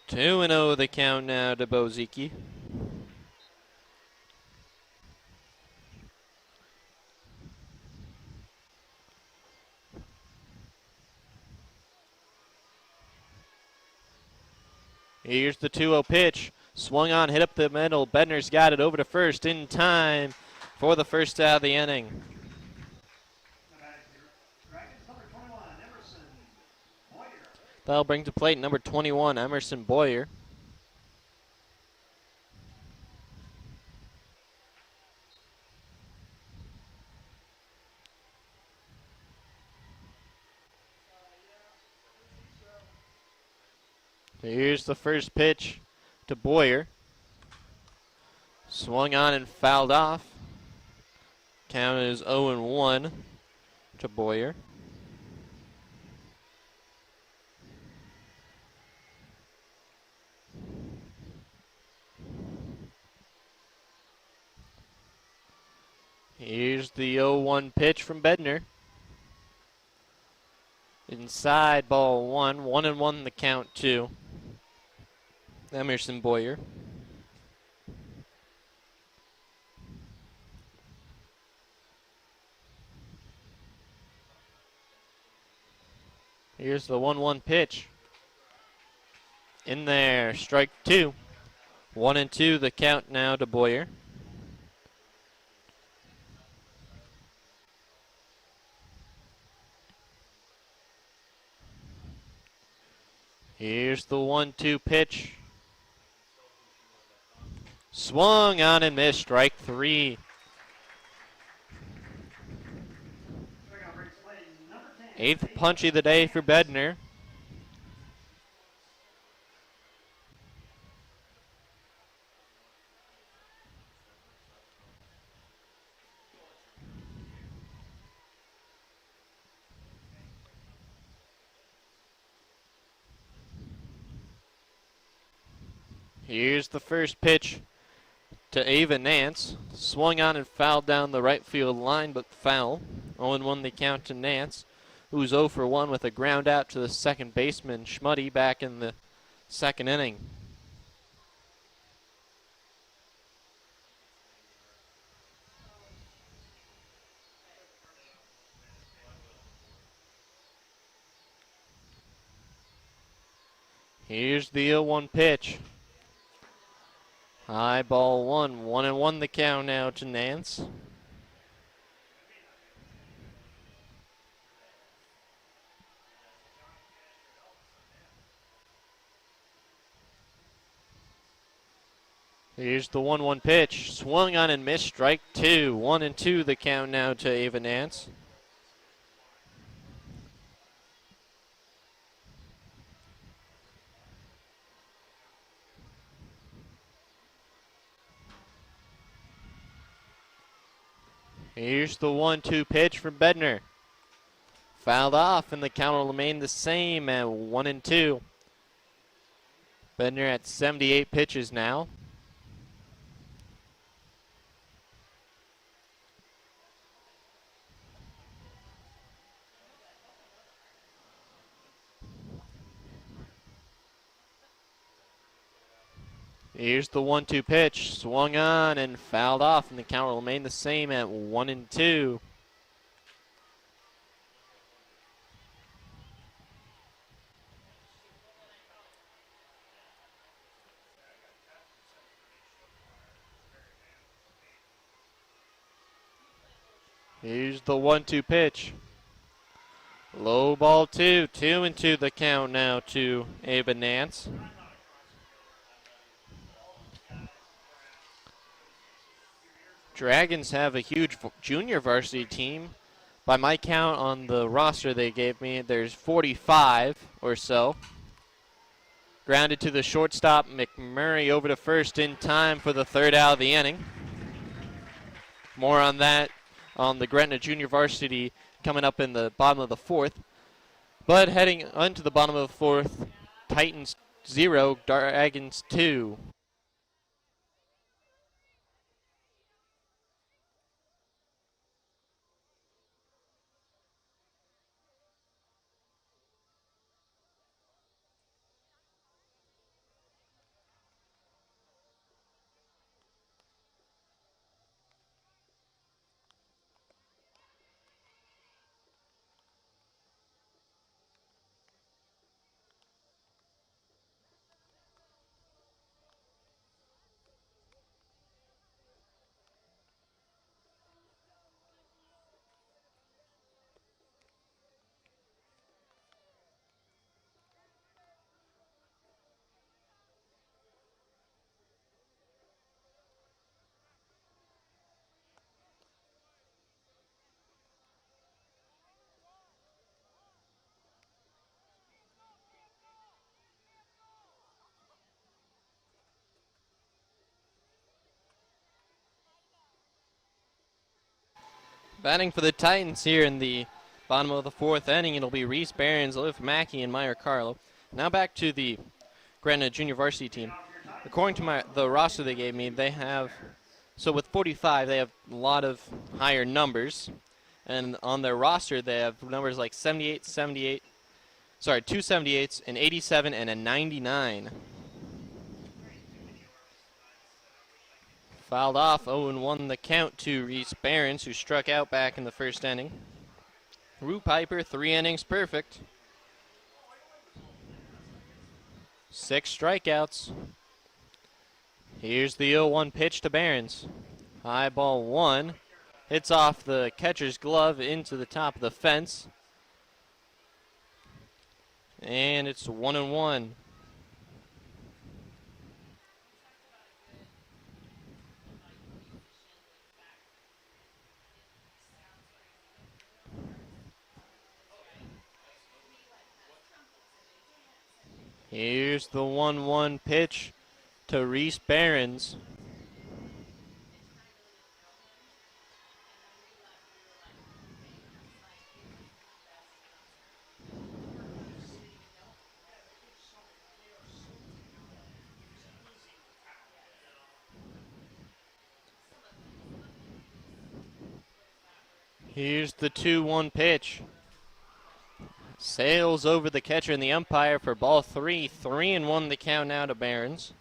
2-0 the count now to Bozicki. Here's the 2-0 pitch. Swung on, hit up the middle. Bedner's got it over to first in time for the first out of the inning. That'll bring to plate number 21, Emerson Boyer. Here's the first pitch to Boyer. Swung on and fouled off. Count is 0-1 to Boyer. Here's the 0-1 pitch from Bedner. Inside, ball 1. 1-1 the count to Emerson Boyer. Here's the 1-1 pitch. In there, strike 2. 1-2 the count now to Boyer. Here's the 1-2 pitch. Swung on and missed, strike 3. Eighth punch of the day for Bedner. Here's the first pitch to Ava Nance. Swung on and fouled down the right field line, but foul. 0-1 the count to Nance, who's 0 for 1 with a ground out to the second baseman, Schmuddy, back in the second inning. Here's the 0-1 pitch. High ball 1-1 the count now to Nance. Here's the 1-1 pitch. Swung on and missed. Strike 2. 1-2 the count now to Ava Nance. Here's the 1-2 pitch from Bednar. Fouled off, and the count will remain the same at 1-2. Bednar at 78 pitches now. Here's the 1-2 pitch. Swung on and fouled off, and the count will remain the same at 1-2. Here's the 1-2 pitch. Low ball 2. 2-2 the count now to Ava Nance. Dragons have a huge junior varsity team. By my count on the roster they gave me, there's 45 or so. Grounded to the shortstop, McMurray over to first in time for the third out of the inning. More on that on the Gretna junior varsity coming up in the bottom of the fourth. But heading onto the bottom of the fourth, Titans 0, Dragons 2. Batting for the Titans here in the bottom of the fourth inning, it'll be Reese Behrens, Liv Mackey, and Meyer Carlo. Now back to the Gretna junior varsity team. According to the roster they gave me, they have, so with 45, they have a lot of higher numbers. And on their roster, they have numbers like 78, 78, sorry, 2 78s, an 87, and a 99. Fouled off, 0-1 the count to Reese Behrens, who struck out back in the first inning. Rue Piper, 3 innings perfect. 6 strikeouts. Here's the 0-1 pitch to Behrens. High ball 1. Hits off the catcher's glove into the top of the fence. And it's 1-1. Here's the 1-1 pitch to Reese Behrens. Here's the 2-1 pitch. Sails over the catcher and the umpire for ball 3. 3-1 the count now to Barons.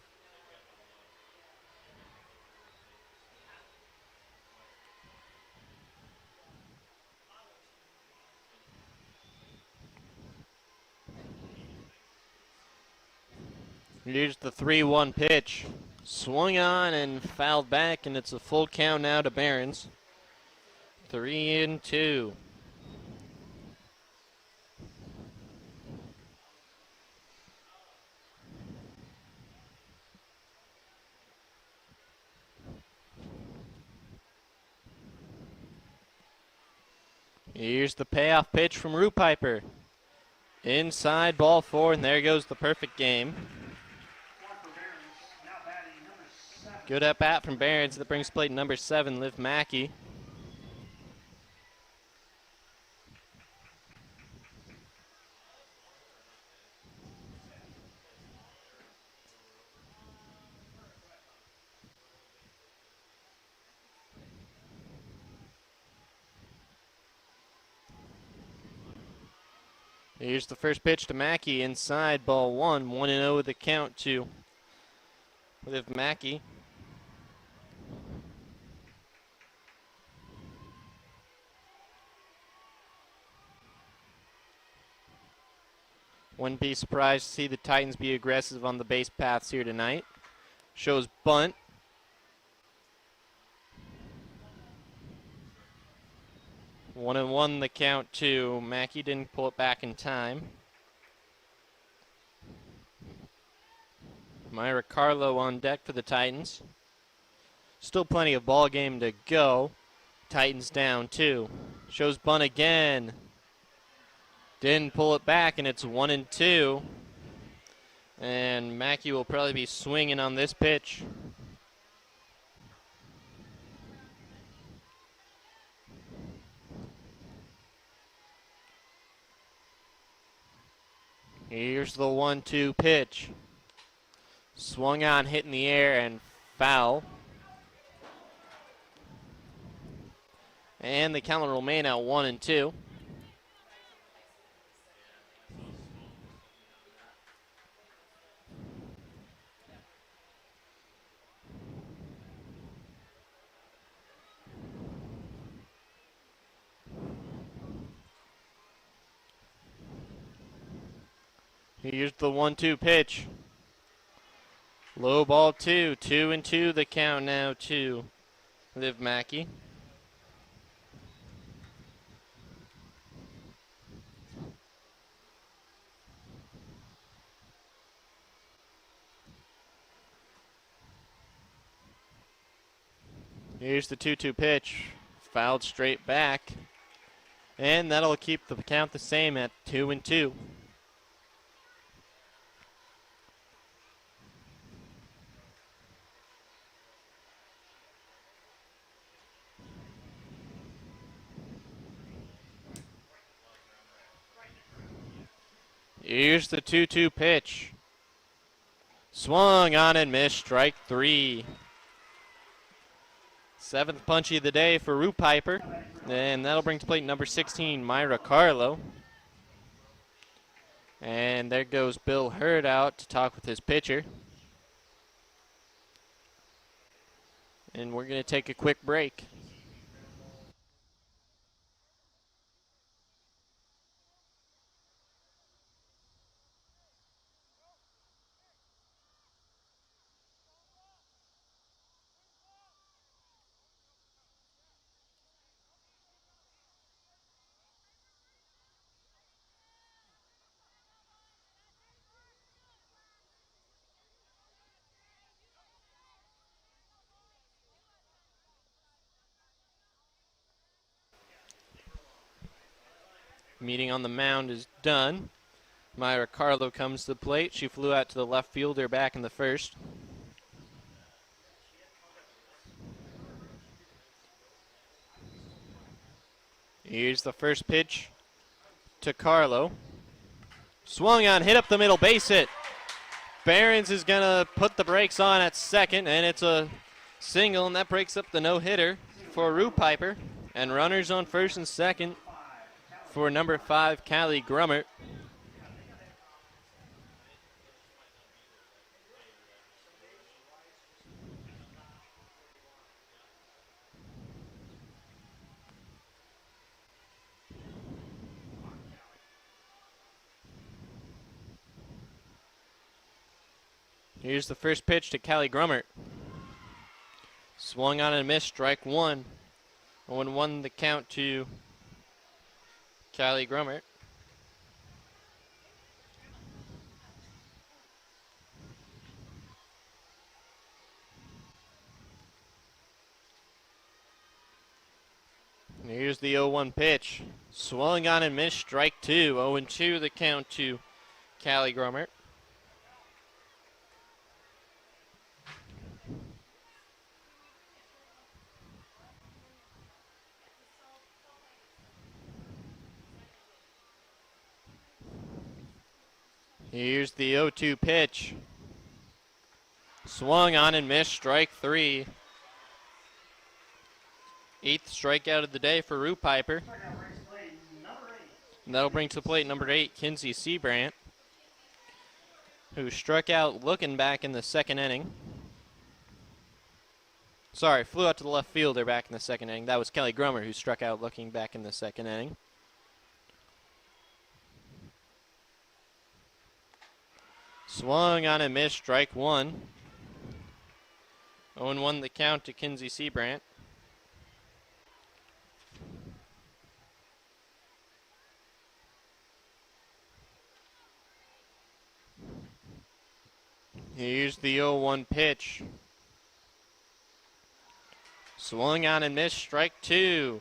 Here's the 3-1 pitch. Swung on and fouled back, and it's a full count now to Barons. 3-2. Here's the payoff pitch from Root Piper. Inside ball 4, and there goes the perfect game. Good at bat from Barons. That brings plate number 7, Liv Mackey. Here's the first pitch to Mackey, inside ball 1. 1-0 the count to Liv Mackey. Wouldn't be surprised to see the Titans be aggressive on the base paths here tonight. Shows bunt. One and one the count to Mackey. Didn't pull it back in time. Myra Carlo on deck for the Titans. Still plenty of ball game to go. Titans down 2. Shows bunt again. Didn't pull it back, and it's 1-2. And Mackey will probably be swinging on this pitch. Here's the 1-2 pitch. Swung on, hit in the air, and foul. And the count will remain at 1-2. Here's the 1-2 pitch. Low ball 2. 2-2 the count now to Liv Mackey. Here's the 2-2 pitch. Fouled straight back. And that'll keep the count the same at 2-2. Here's the 2-2 pitch. Swung on and missed, strike 3. 7th punchy of the day for Root Piper. And that'll bring to plate number 16, Myra Carlo. And there goes Bill Hurd out to talk with his pitcher. And we're going to take a quick break. Meeting on the mound is done. Myra Carlo comes to the plate. She flew out to the left fielder back in the first. Here's the first pitch to Carlo. Swung on, hit up the middle, base hit. Barons is going to put the brakes on at second, and it's a single, and that breaks up the no-hitter for Root Piper. And runners on first and second for number 5, Callie Grummert. Here's the first pitch to Callie Grummert. Swung on and missed, strike one. 0-1 the count to Callie Grummert. Here's the 0-1 pitch. Swung on and missed, strike two. 0-2 the count to Callie Grummert. Here's the 0-2 pitch. Swung on and missed, strike three. 8th strikeout of the day for Rue Piper. And that'll bring to the plate number 8, Kinsey Seabrant, who struck out looking back in the second inning. Sorry, flew out to the left fielder back in the second inning. That was Callie Grummert who struck out looking back in the second inning. Swung on and missed, strike one. 0-1 the count to Kinsey Seabrant. Here's the 0-1 pitch. Swung on and missed, strike two.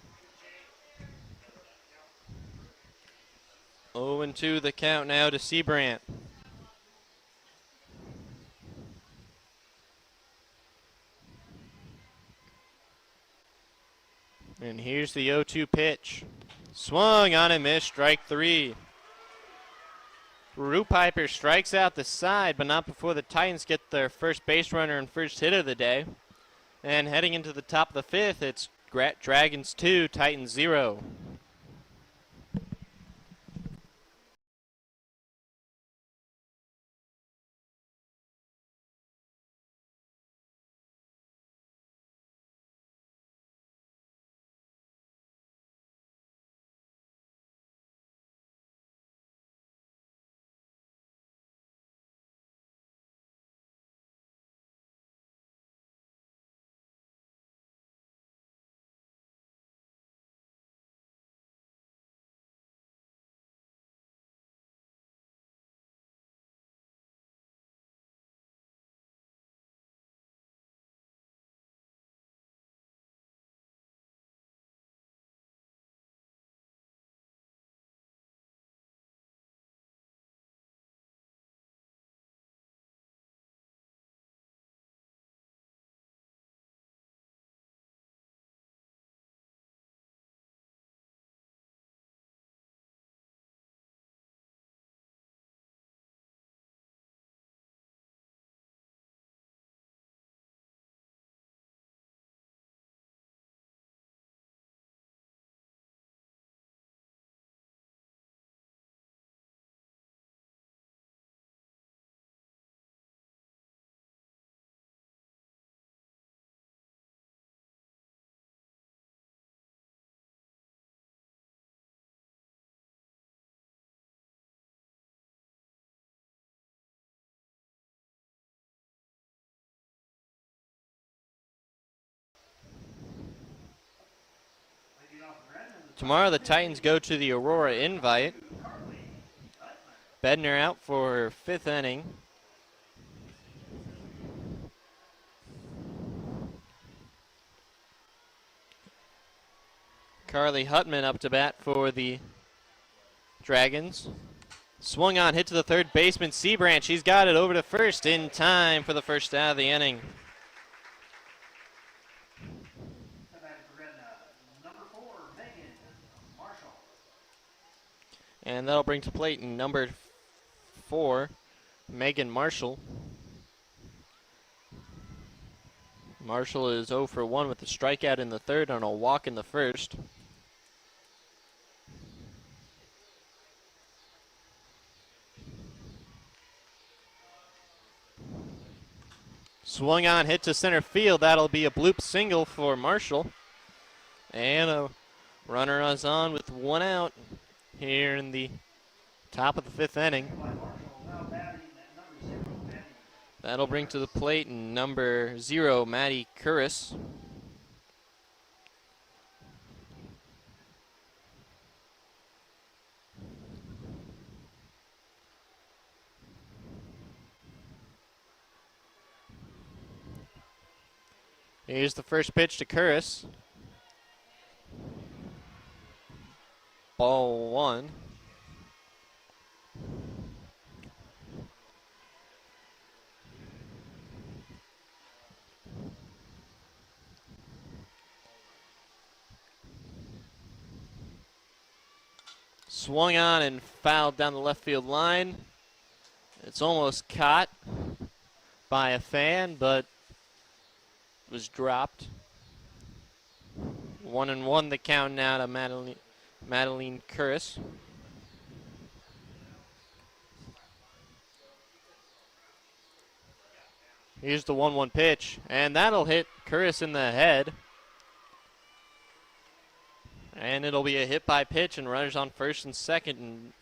0-2 the count now to Seabrant. And here's the 0-2 pitch. Swung on and missed, strike three. Rue Piper strikes out the side, but not before the Titans get their first base runner and first hit of the day. And heading into the top of the fifth, it's Dragons 2, Titans 0. Tomorrow the Titans go to the Aurora Invite. Bednar out for fifth inning. Carly Huttman up to bat for the Dragons. Swung on, hit to the third baseman, Seabrant. She's got it over to first in time for the first out of the inning. And that'll bring to plate number 4, Megan Marshall. Marshall is 0 for 1 with a strikeout in the third and a walk in the first. Swung on, hit to center field. That'll be a bloop single for Marshall. And a runner is on with 1 out here in the top of the 5th inning. That'll bring to the plate number 0, Matty Curris. Here's the first pitch to Curris. Ball 1. Swung on and fouled down the left field line. It's almost caught by a fan, but was dropped. 1-1 the count now to Madeline Curris. Here's the 1-1 pitch, and that'll hit Curris in the head. And it'll be a hit by pitch, and runners on first and second,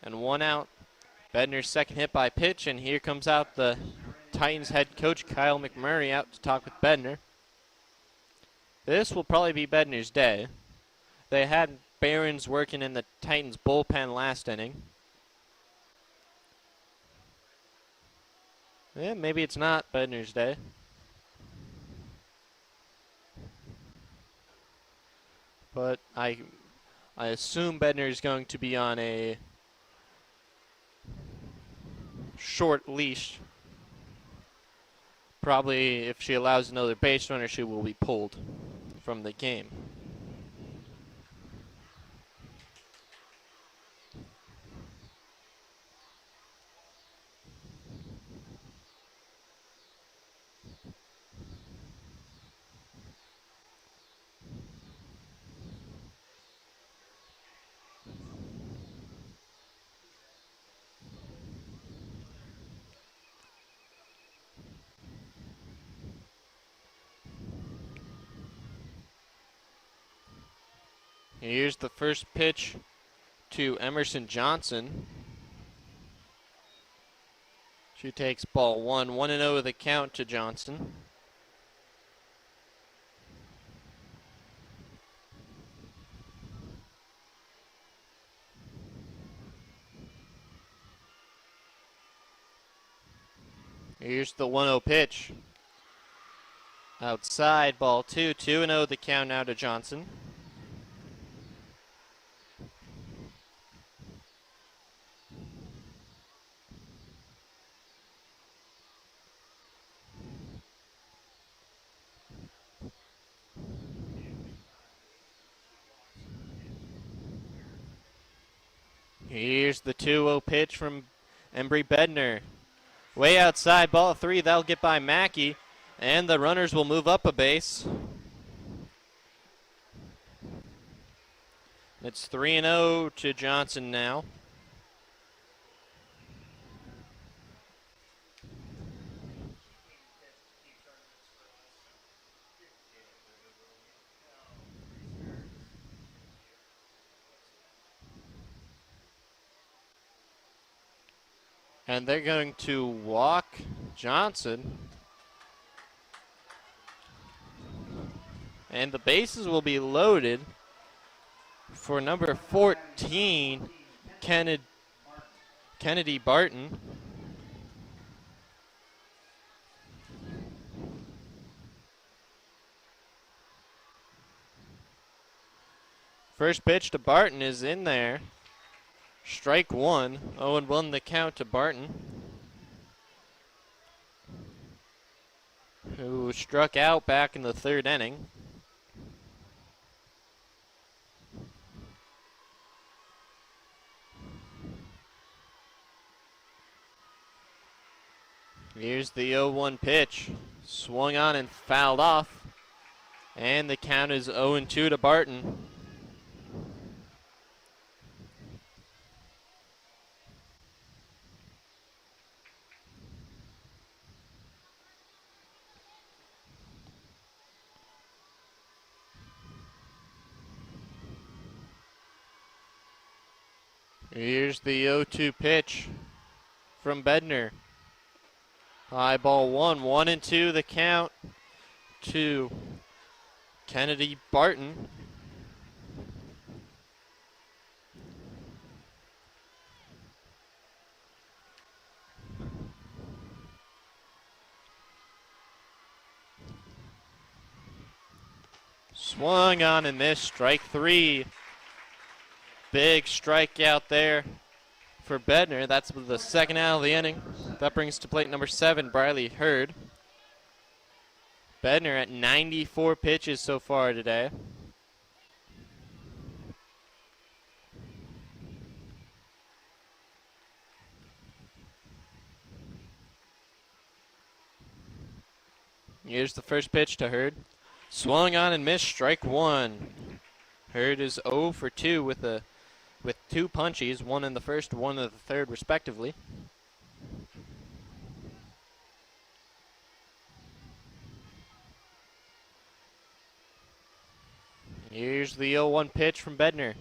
and 1 out. Bedner's second hit by pitch, and here comes out the Titans head coach Kyle McMurray out to talk with Bedner. This will probably be Bedner's day. They had Barons working in the Titans bullpen last inning. Yeah, maybe it's not Bedner's day. But I assume Bedner is going to be on a short leash. Probably if she allows another base runner, she will be pulled from the game. Here's the first pitch to Emerson Johnson. She takes ball 1. 1-0 the count to Johnson. Here's the 1-0 pitch. Outside, ball 2. 2-0 the count now to Johnson. Here's the 2-0 pitch from Embry Bedner. Way outside, ball 3. That'll get by Mackey, and the runners will move up a base. It's 3-0 to Johnson now. And they're going to walk Johnson. And the bases will be loaded for number 14, Kennedy Barton. First pitch to Barton is in there. Strike 1. 0-1 the count to Barton, who struck out back in the 3rd inning. Here's the 0-1 pitch. Swung on and fouled off. And the count is 0-2 to Barton. Here's the 0-2 pitch from Bednar. High ball 1-2 the count to Kennedy Barton. Swung on and missed, strike 3. Big strikeout there for Bednar. That's the second out of the inning. That brings to plate number 7, Briley Hurd. Bednar at 94 pitches so far today. Here's the first pitch to Hurd. Swung on and missed, strike 1. Hurd is 0 for 2 with 2 punchies, 1 in the first, 1 in the third respectively. Here's the 0-1 pitch from Bednar.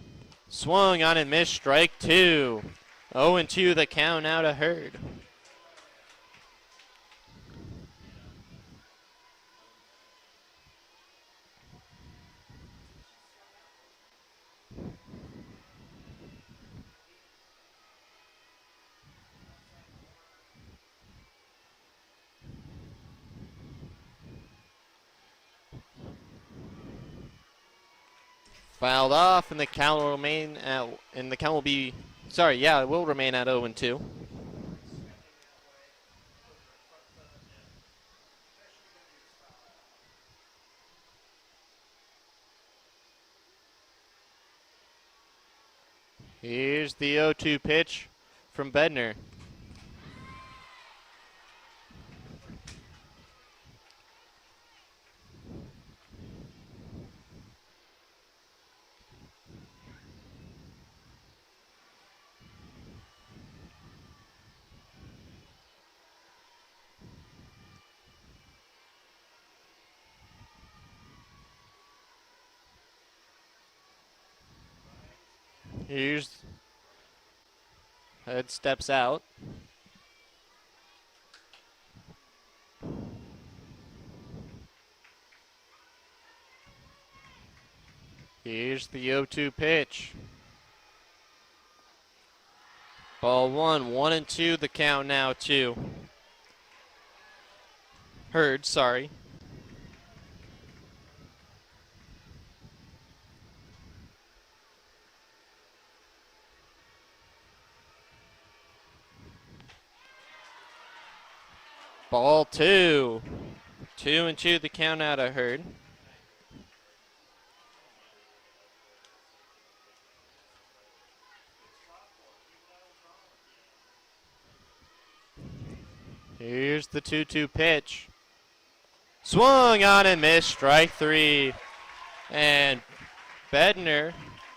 Swung on and missed, strike 2. 0-2 the count now to Hurd. Fouled off, and the count will remain at, and the count will be, sorry, yeah, it will remain at 0-2. Here's the 0-2 pitch from Bednar. Here's Head steps out. Here's the 0-2 pitch. Ball 1-2 the count now to Hurd, sorry. Ball 2. 2-2 the count out of Hurd. Here's the 2-2 pitch. Swung on and missed, strike 3. And Bednar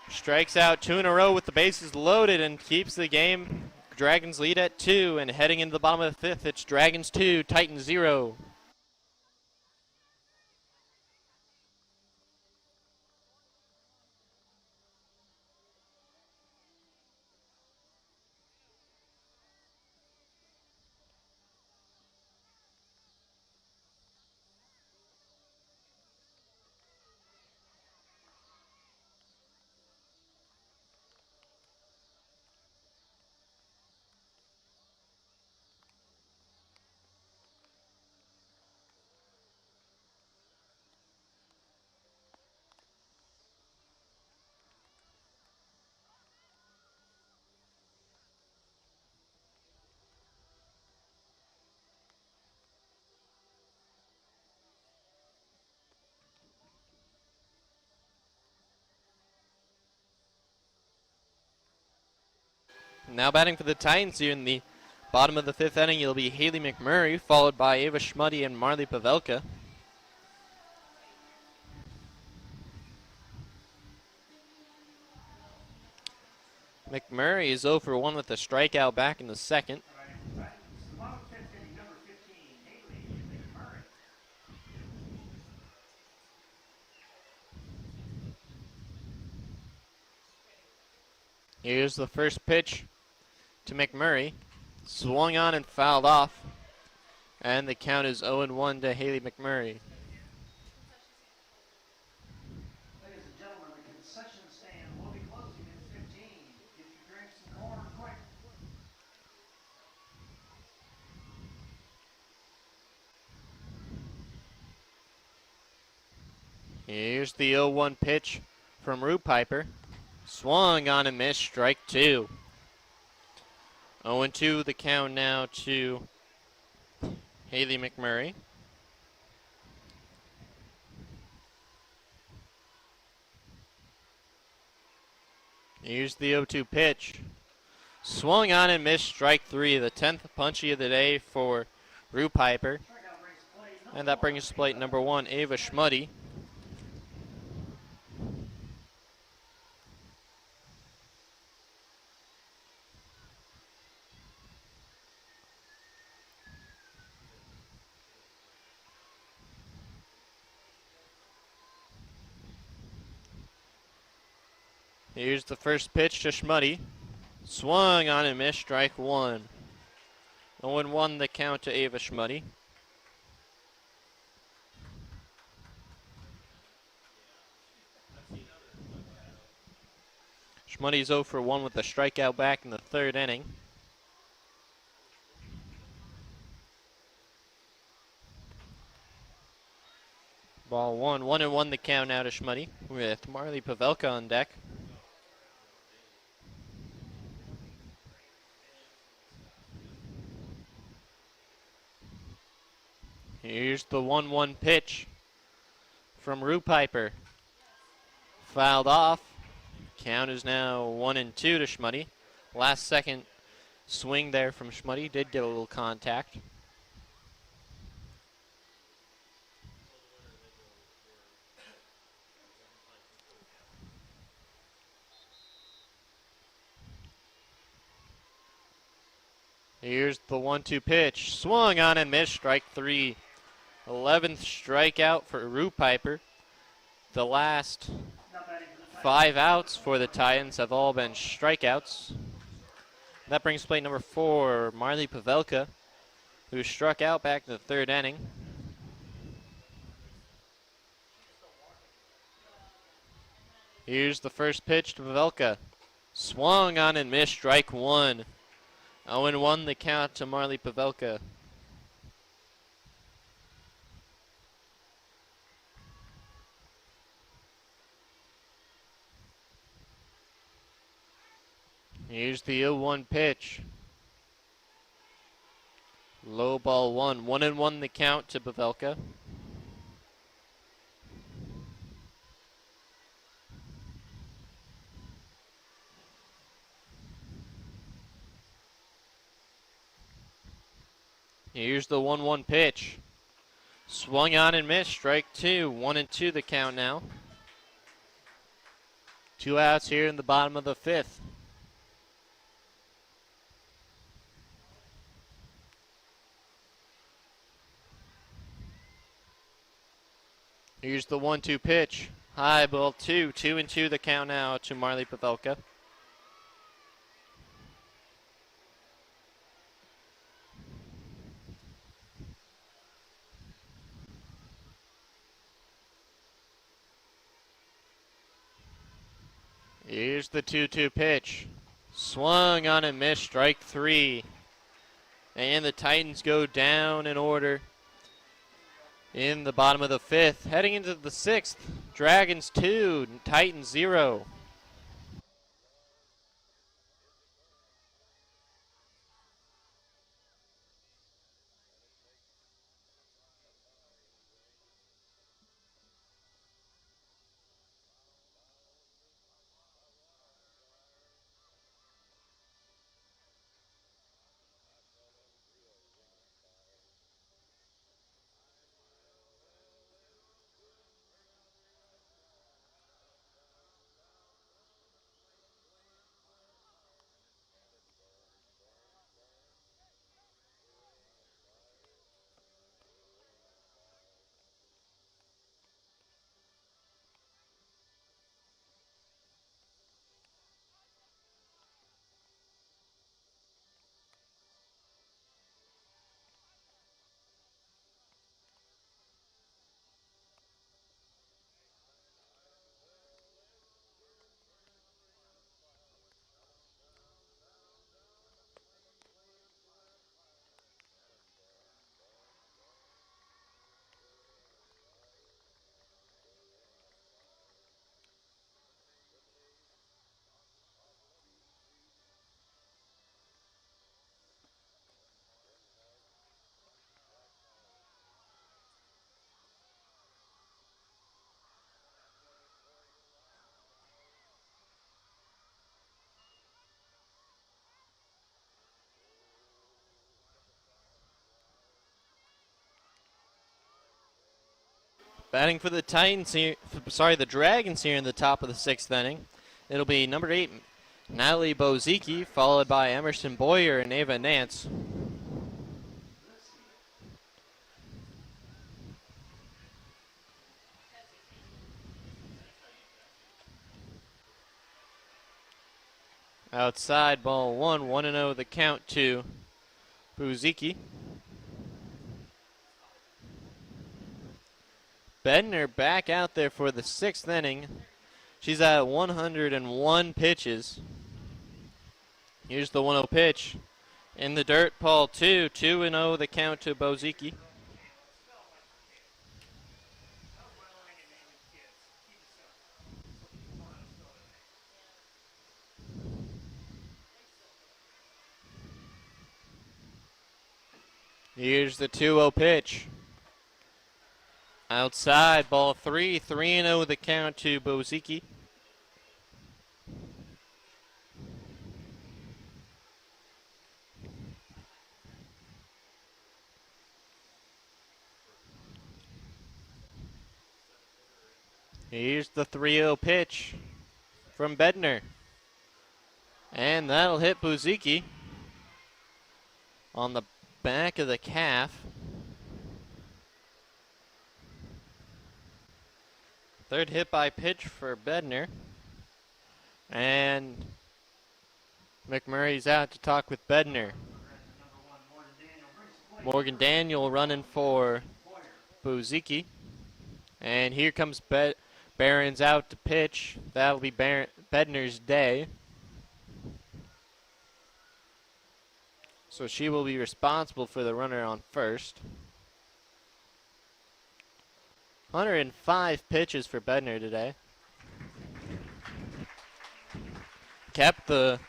strikes out 2 in a row with the bases loaded and keeps the game. Dragons lead at 2, and heading into the bottom of the 5th, it's Dragons 2, Titans 0. Now batting for the Titans here in the Bottom of the 5th inning, it'll be Haley McMurray, followed by Ava Schmuddy and Marley Pavelka. McMurray is 0 for 1 with a strikeout back in the 2nd. Here's the first pitch to McMurray. Swung on and fouled off. And the count is 0-1 to Haley McMurray. Ladies and gentlemen, the concession stand will be closing in 15. Get your drinks and corn quick. Here's the 0-1 pitch from Rue Piper. Swung on and missed, strike 2. 0-2 the count now to Haley McMurray. Here's the 0-2 pitch. Swung on and missed, strike 3. The 10th punchy of the day for Rue Piper. And that brings us to plate number 1, Ava Schmuddy. Here's the first pitch to Schmuddy. Swung on and missed, strike 1. 0-1 the count to Ava Schmuddy. Schmuddy's 0 for 1 with a strikeout back in the 3rd inning. Ball 1, 1-1 the count now to Schmuddy with Marley Pavelka on deck. Here's the 1-1 pitch from Rue Piper. Fouled off. Count is now 1-2 to Schmuddy. Last second swing there from Schmuddy did get a little contact. Here's the 1-2 pitch. Swung on and missed, strike 3. 11th strikeout for Rue Piper. The last 5 outs for the Titans have all been strikeouts. That brings plate number 4, Marley Pavelka, who struck out back in the 3rd inning. Here's the first pitch to Pavelka. Swung on and missed, strike 1. 0-1 the count to Marley Pavelka. Here's the 0-1 pitch. Low ball 1. 1-1 the count to Pavelka. Here's the 1-1 pitch. Swung on and missed, strike 2. 1-2 the count now. 2 outs here in the bottom of the 5th. Here's the 1-2 pitch. High ball 2. 2-2 the count now to Marley Pavelka. Here's the 2-2 pitch. Swung on and missed, strike 3. And the Titans go down in order in the bottom of the 5th. Heading into the 6th, Dragons 2, Titans 0. Batting for the Titans here, the Dragons here in the top of the 6th inning. It'll be number 8, Natalie Bozicki, followed by Emerson Boyer and Ava Nance. Outside, ball 1, 1-0 the count to Bozicki. Bednar back out there for the 6th inning. She's at 101 pitches. Here's the 1-0 pitch. In the dirt, ball 2, 2-0 the count to Bozicki. Here's the 2-0 pitch. Outside, ball 3, 3-0 the count to Bozicki. Here's the 3-0 pitch from Bednar. And that'll hit Bozicki on the back of the calf. Third hit by pitch for Bednar. And McMurray's out to talk with Bednar. Morgan Daniel running for Bozicki. And here comes Barron's out to pitch. That'll be Bednar's day. So she will be responsible for the runner on first. 105 pitches for Bednar today. Kept the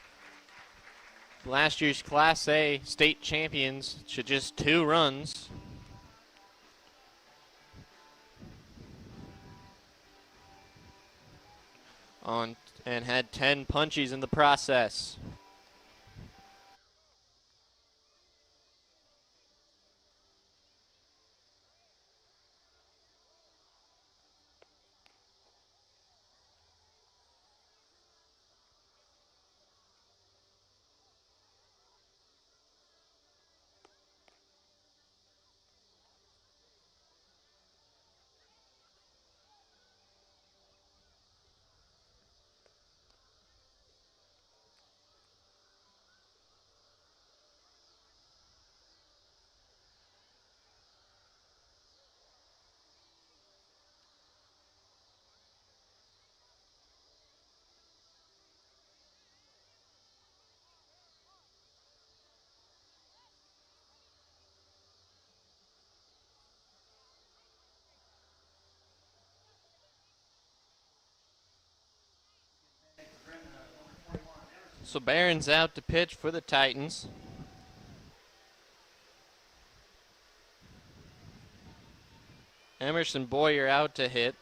last year's Class A state champions to just 2 runs. And had 10 punchies in the process. So Barron's out to pitch for the Titans. Emerson Boyer out to hit.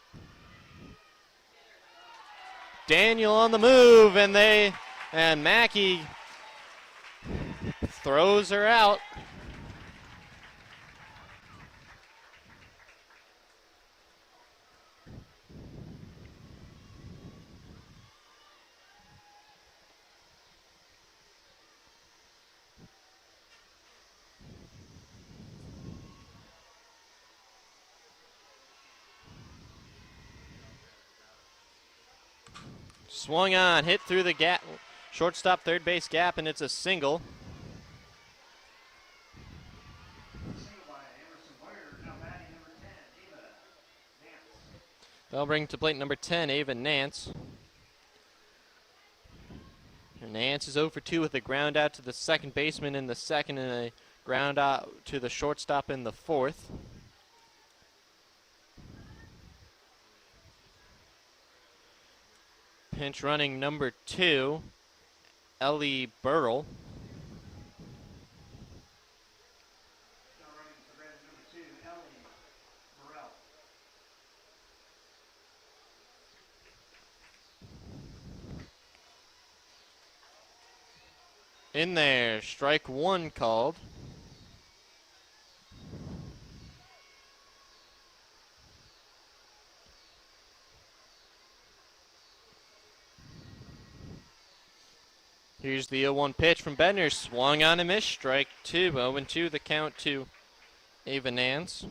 Daniel on the move, and Mackey throws her out. Swung on, hit through the gap, shortstop, third base gap, and it's a single. They'll bring to plate number 10, Ava Nance. And Nance is 0 for 2 with a ground out to the second baseman in the second and a ground out to the shortstop in the fourth. Pinch running number 2, Ellie Burrell. In there, strike 1 called. Here's the 0-1 pitch from Bedner. Swung on and missed. Strike 2. 0-2 the count to Ava Nance.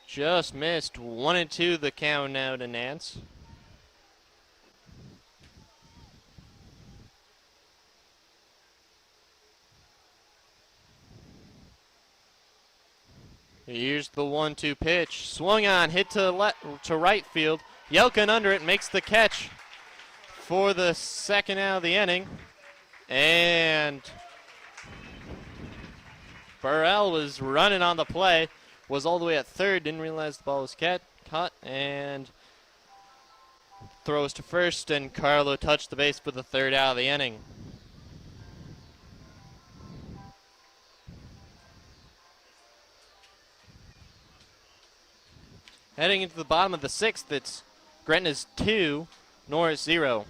Just missed. 1-2 the count now to Nance. Here's the 1-2 pitch. Swung on, hit to right field. Yelkin under it, makes the catch for the second out of the inning. And Burrell was running on the play, was all the way at third, didn't realize the ball was caught, and throws to first, and Carlo touched the base for the third out of the inning. Heading into the bottom of the sixth, it's Gretna's 2, Norris 0.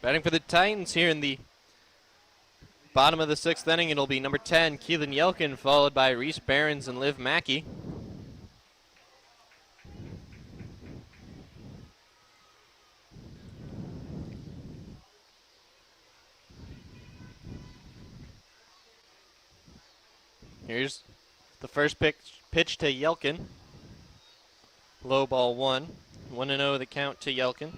Batting for the Titans here in the bottom of the sixth inning, it'll be number 10, Keelan Yelkin, followed by Reese Behrens and Liv Mackey. Here's the first pitch to Yelkin. Low ball 1. 1-0 the count to Yelkin.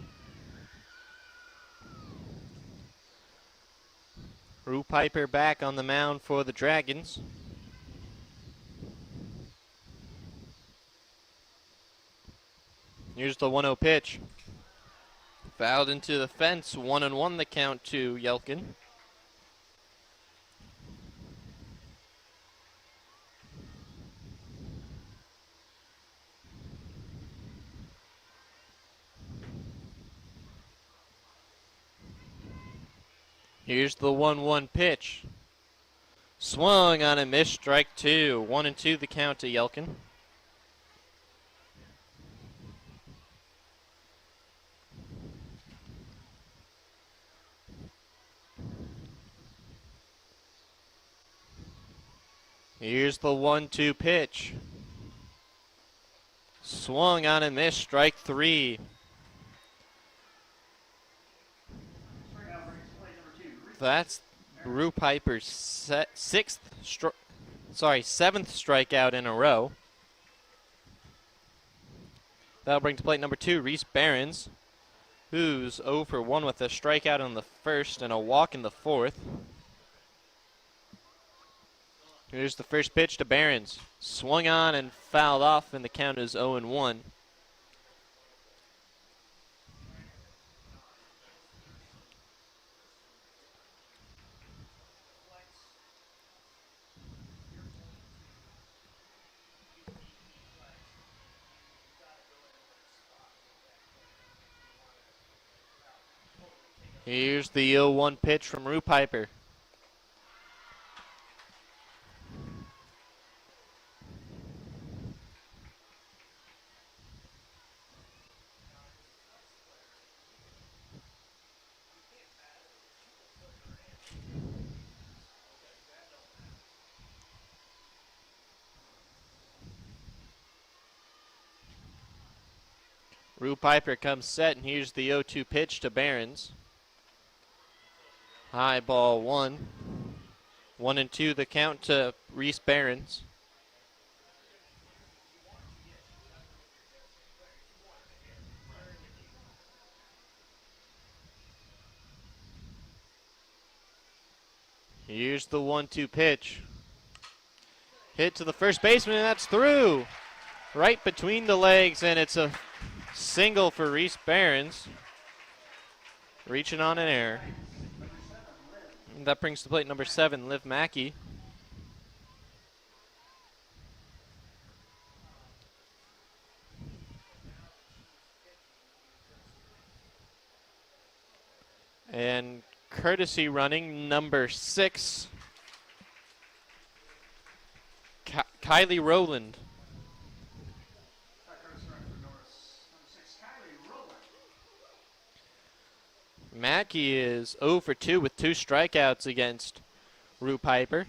Rue Piper back on the mound for the Dragons. Here's the 1-0 pitch. Fouled into the fence. 1-1 the count to Yelkin. Here's the 1-1 pitch. Swung on and missed. Strike 2. 1-2 the count to Yelkin. Here's the 1-2 pitch. Swung on and missed. Strike 3. That's Rue Piper's seventh strikeout in a row. That'll bring to plate number 2, Reese Behrens, who's 0 for 1 with a strikeout in the first and a walk in the fourth. Here's the first pitch to Behrens. Swung on and fouled off, and the count is 0-1. Here's the 0-1 pitch from Rue Piper. Rue Piper comes set, and here's the 0-2 pitch to Behrens. High ball 1. 1-2 the count to Reese Behrens. Here's the 1-2 pitch. Hit to the first baseman, and that's through. Right between the legs, and it's a single for Reese Behrens. Reaching on an error. And that brings to plate number 7, Liv Mackey. And courtesy running number 6, Kylie Rowland. Mackey is 0 for 2 with 2 strikeouts against Rue Piper.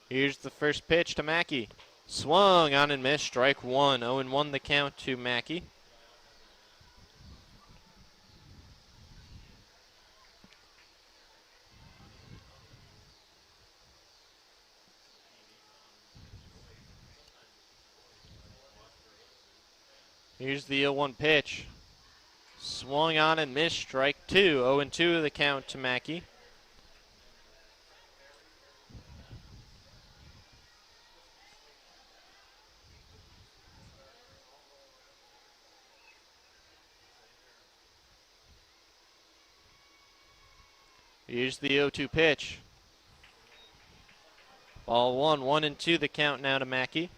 Here's the first pitch to Mackey. Swung on and missed, strike 1. 0-1 the count to Mackey. Here's the 0-1 pitch. Swung on and missed, strike 2. 0-2 the count to Mackey. Here's the 0-2 pitch. Ball 1, 1-2 the count now to Mackey.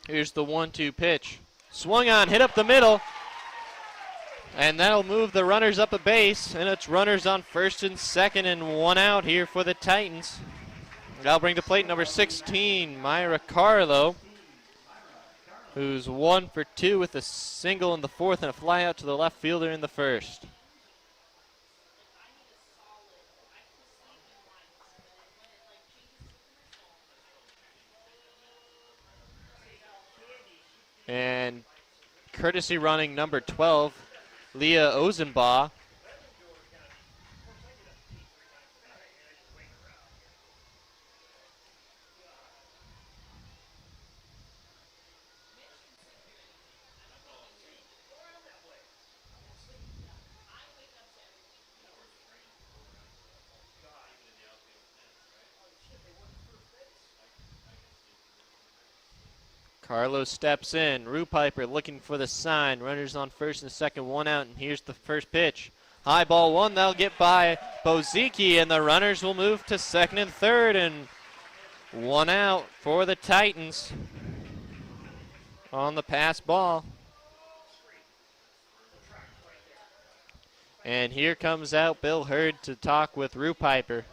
Here's the 1-2 pitch. Swung on, hit up the middle. And that'll move the runners up a base. And it's runners on first and second and 1 out here for the Titans. That'll bring to plate number 16, Myra Carlo, who's 1 for 2 with a single in the 4th and a fly out to the left fielder in the 1st. And courtesy running number 12, Leah Ozenbaugh. Carlos steps in. Rue Piper looking for the sign. Runners on first and second, 1 out, and here's the first pitch. High ball 1, that'll get by Bozicki, and the runners will move to second and third, and 1 out for the Titans on the pass ball. And here comes out Bill Hurd to talk with Rue Piper.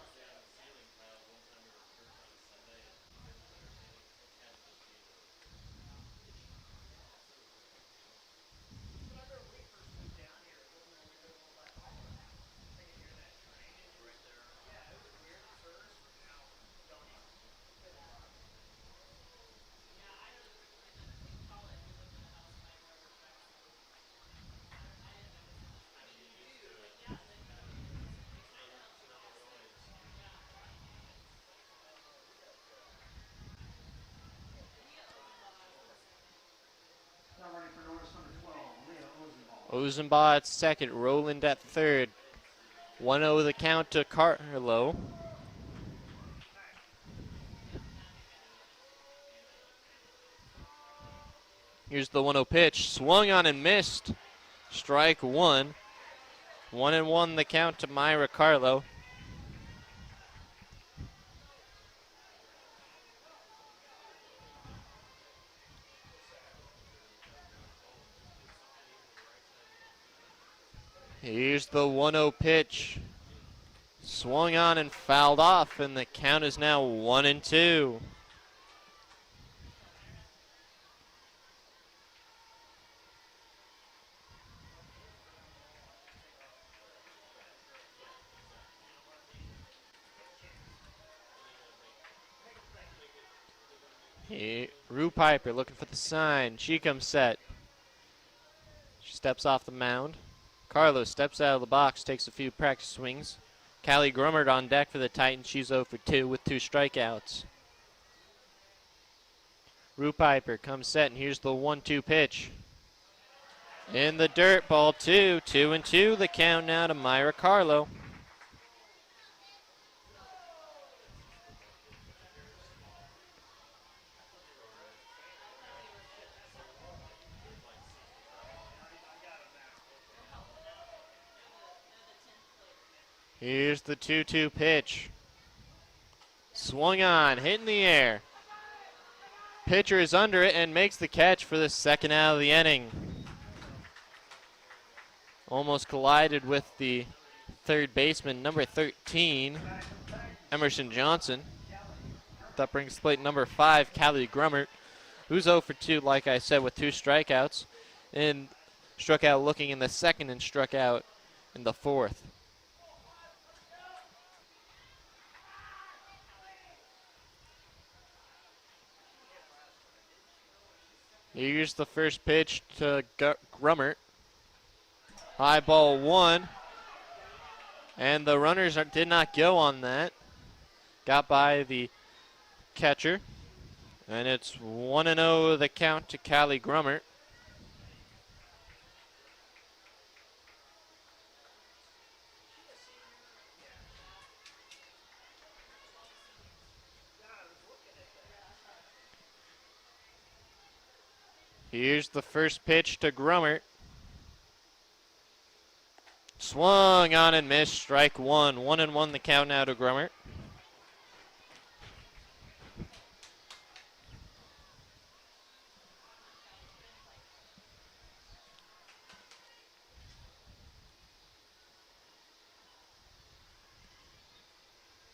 Ozenbaugh at second, Rowland at third. 1-0 the count to Carlo. Here's the 1-0 pitch. Swung on and missed. Strike 1. 1-1 the count to Myra Carlo. Here's the 1-0 pitch. Swung on and fouled off, and the count is now 1-2. Rue Piper looking for the sign. She comes set. She steps off the mound. Carlos steps out of the box, takes a few practice swings. Callie Grummert on deck for the Titans. She's 0 for 2 with 2 strikeouts. Rue Piper comes set, and here's the 1-2 pitch. In the dirt, ball 2, 2-2. The count now to Myra Carlo. Here's the 2-2 pitch. Swung on, hit in the air. Pitcher is under it and makes the catch for the second out of the inning. Almost collided with the third baseman, number 13, Emerson Johnson. That brings plate number 5, Callie Grummert, who's 0 for 2, like I said, with 2 strikeouts. And struck out looking in the second and struck out in the fourth. Here's the first pitch to Grummert. High ball 1. And the runners did not go on that. Got by the catcher. And it's 1-0 the count to Callie Grummert. Here's the first pitch to Grummert. Swung on and missed, strike 1. 1-1 the count now to Grummert.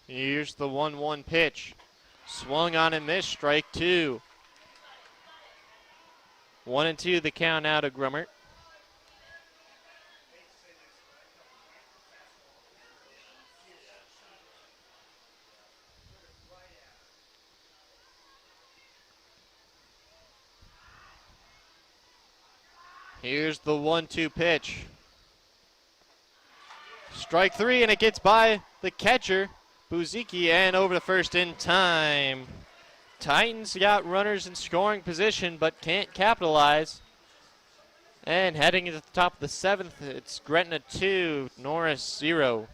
Here's the 1-1 pitch. Swung on and missed, strike 2. 1-2 the count now to Grummert. Here's the 1-2 pitch. Strike 3, and it gets by the catcher, Buzicki, and over to first in time. Titans got runners in scoring position but can't capitalize. And heading into the top of the 7th, it's Gretna 2, Norris 0.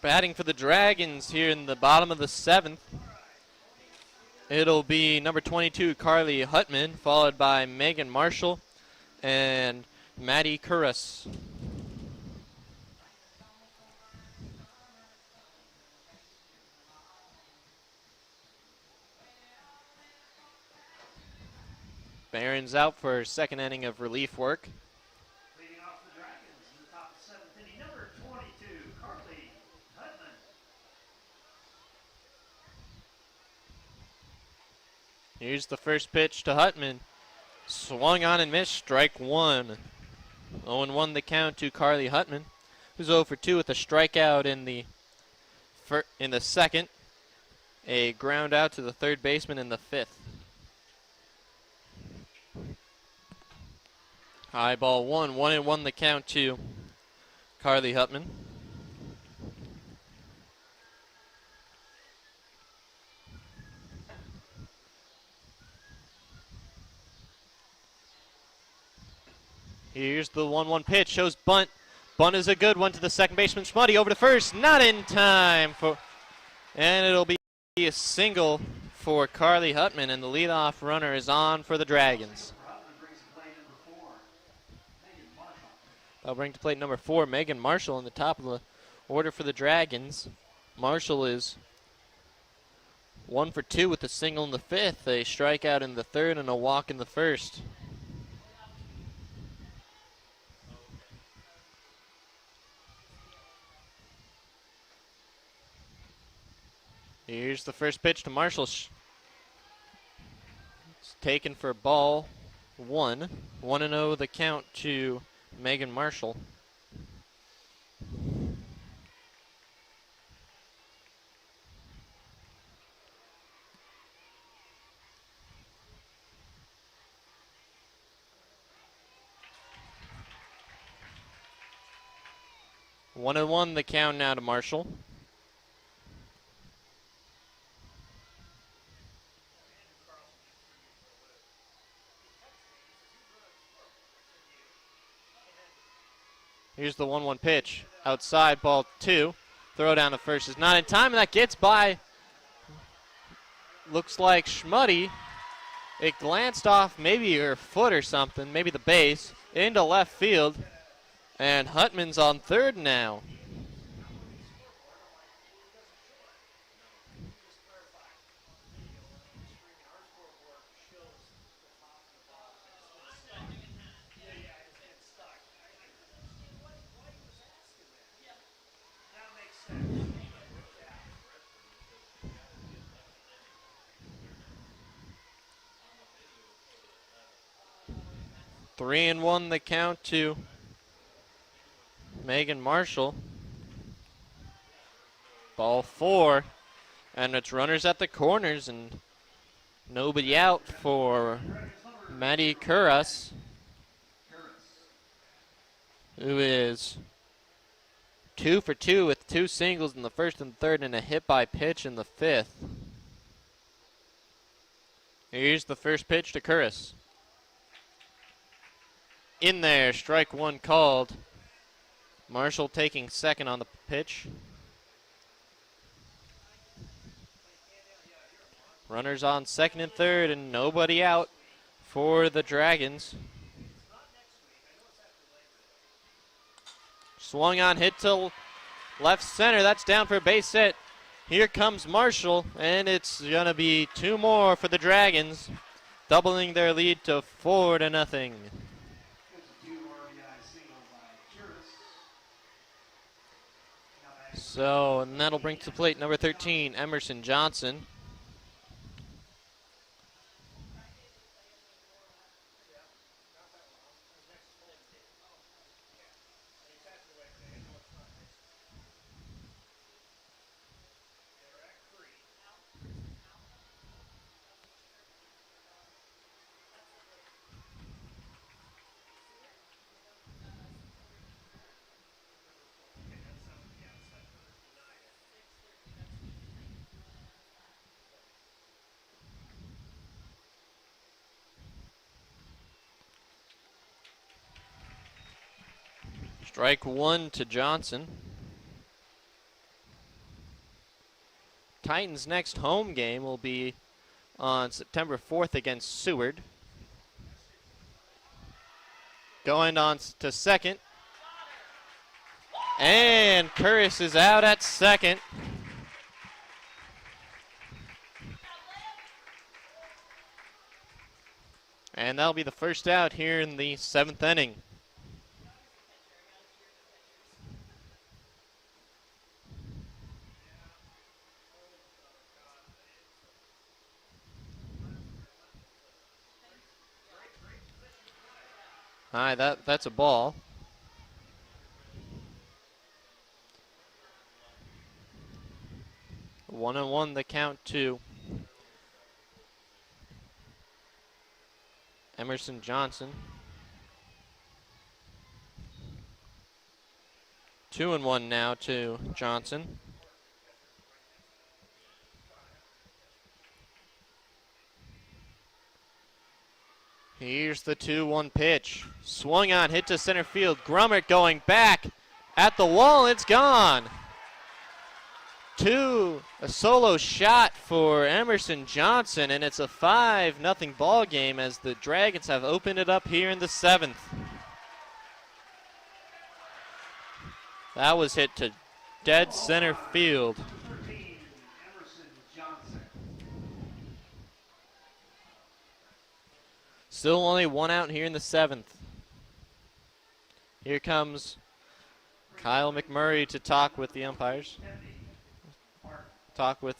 Batting for the Dragons here in the bottom of the 7th. It'll be number 22, Carly Hutman, followed by Megan Marshall and Maddie Curris. Barron's out for her second inning of relief work. Leading off the Dragons in the top of the 7th inning, number 22, Carly Hutman. Here's the first pitch to Hutman. Swung on and missed, strike 1. 0-1 the count to Carly Hutman, who's 0 for 2 with a strikeout in the second. A ground out to the third baseman in the 5th. High ball 1, 1-1 the count to Carly Hutman. Here's the 1-1 pitch. Shows bunt. Bunt is a good one to the second baseman. Schmuddy over to first. Not in time for, and it'll be a single for Carly Hutman, and the leadoff runner is on for the Dragons. That'll bring to plate number 4, Megan Marshall, in the top of the order for the Dragons. Marshall is 1 for 2 with a single in the 5th, a strikeout in the 3rd, and a walk in the 1st. Here's the first pitch to Marshall. It's taken for ball 1. 1-0 the count to Megan Marshall. One and one the count now to Marshall. Here's the 1-1 pitch. Outside, ball 2. Throw down to first is not in time, and that gets by. Looks like Schmuddy. It glanced off maybe her foot or something, maybe the base, into left field. And Hutman's on third now. Three and one the count to Megan Marshall. Ball 4, and it's runners at the corners and nobody out for Maddie Curras, who is 2 for 2 with 2 singles in the 1st and 3rd and a hit by pitch in the 5th. Here's the first pitch to Curras. In there, strike 1 called. Marshall taking second on the pitch. Runners on second and 3rd and nobody out for the Dragons. Swung on, hit to left center. That's down for a base hit. Here comes Marshall, and it's going to be 2 more for the Dragons, doubling their lead to 4-0. So, and that'll bring to plate number 13, Emerson Johnson. Strike 1 to Johnson. Titans' next home game will be on September 4th against Seward. Going on to second. And Curris is out at second. And that'll be the first out here in the 7th inning. Hi, that's a ball. One and one the count to Emerson Johnson. 2-1 now to Johnson. Here's the 2-1 pitch. Swung on, hit to center field. Grummert going back at the wall. It's gone. A solo shot for Emerson Johnson, and it's a 5-0 ball game as the Dragons have opened it up here in the 7th. That was hit to dead center field. Still only one out here in the 7th. Here comes Kyle McMurray to talk with the umpires. Talk with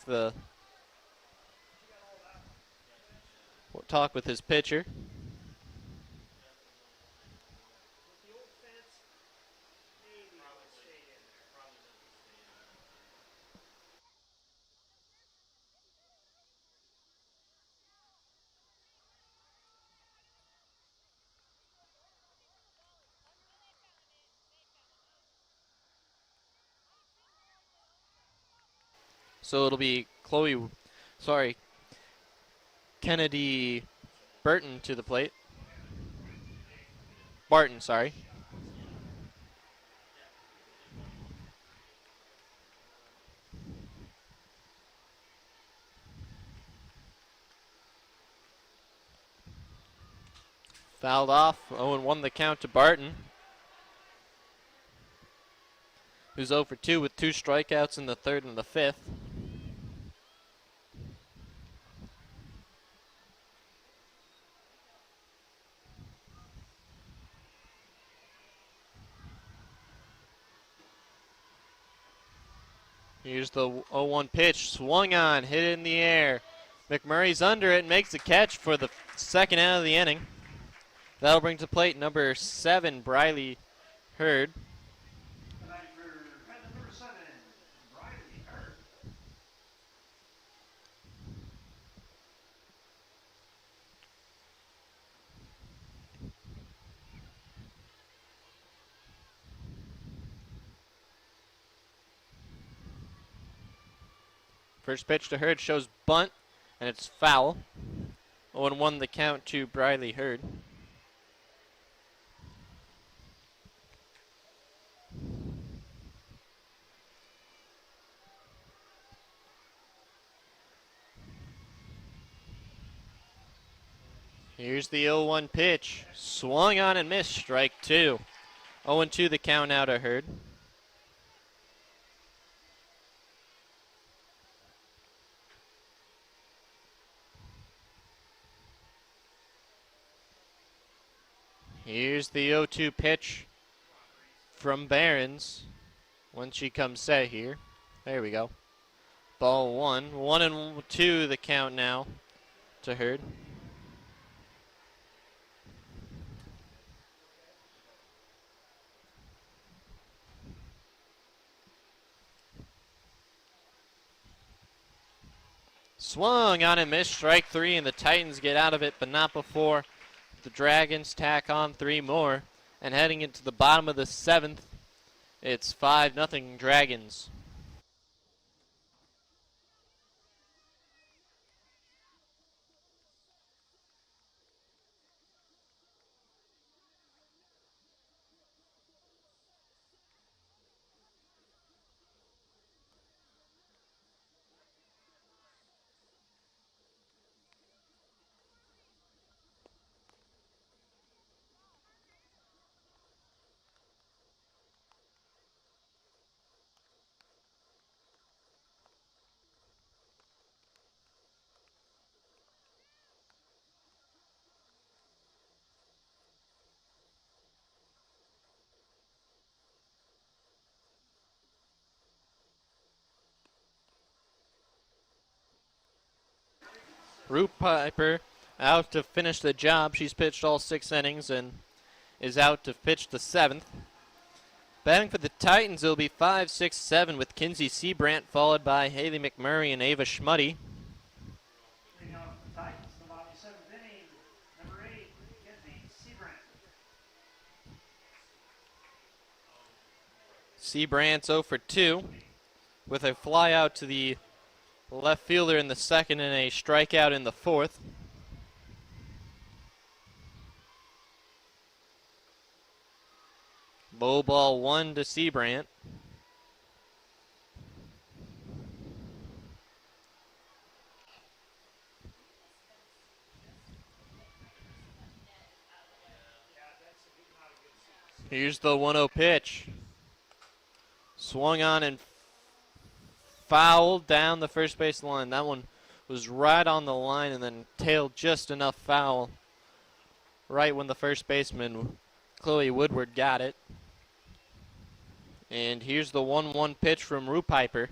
his pitcher. So it'll be Kennedy Barton to the plate. Barton, sorry. Fouled off. 0-1 the count to Barton, who's 0 for 2 with 2 strikeouts in the 3rd and the 5th. Here's the 0-1 pitch. Swung on, hit it in the air. McMurray's under it, makes the catch for the 2nd out of the inning. That'll bring to plate number 7, Briley Hurd. First pitch to Hurd shows bunt, and it's foul. 0-1 the count to Briley Hurd. Here's the 0-1 pitch. Swung on and missed. Strike 2. 0-2 the count now to Hurd. Here's the 0-2 pitch from Barons. When she comes set here. There we go. Ball 1. 1-2 the count now to Hurd. Swung on and missed. Strike 3, and the Titans get out of it, but not before the Dragons tack on 3 more. And heading into the bottom of the 7th, it's 5-0 Dragons. Ruth Piper out to finish the job. She's pitched all 6 innings and is out to pitch the 7th. Batting for the Titans, it'll be 5, 6, 7 with Kinsey Seabrandt, followed by Haley McMurray and Ava Schmuddy. Seabrandt's 0 for 2 with a fly out to the left fielder in the 2nd and a strikeout in the 4th. Low ball 1 to Seabrant. Here's the 1-0 pitch. Swung on and fouled down the first base line. That one was right on the line and then tailed just enough foul right when the first baseman, Chloe Woodward, got it. And here's the 1-1 pitch from Rupiper.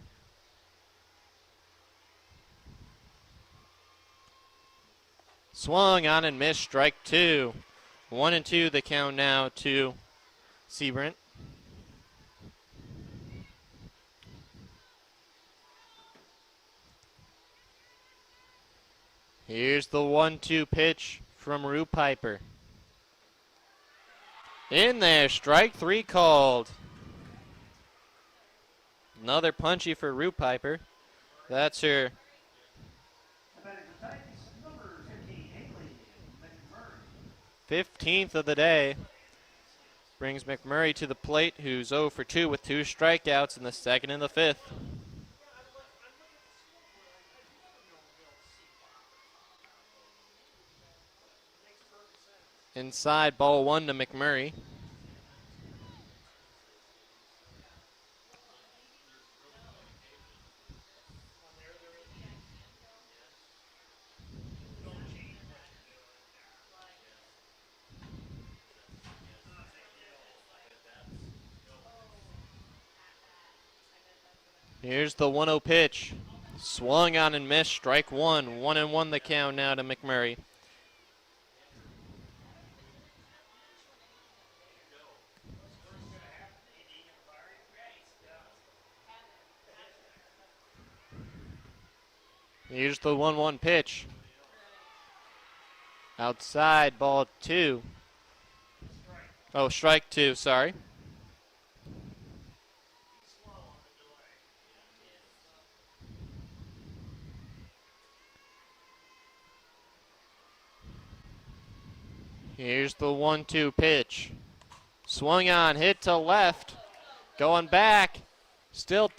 Swung on and missed, strike 2. 1-2 the count now to Seabrant. Here's the 1-2 pitch from Rupiper. In there, strike 3 called. Another punchy for Rupiper. That's her 15th of the day. Brings McMurray to the plate, who's 0 for 2 with 2 strikeouts in the second and the fifth. Inside, ball 1 to McMurray. Here's the 1-0 pitch. Swung on and missed, strike 1. 1-1 the count now to McMurray. Here's the 1-1 pitch. Outside, ball 2. Oh, strike 2, sorry. Here's the 1-2 pitch. Swung on, hit to left. Going back. Still,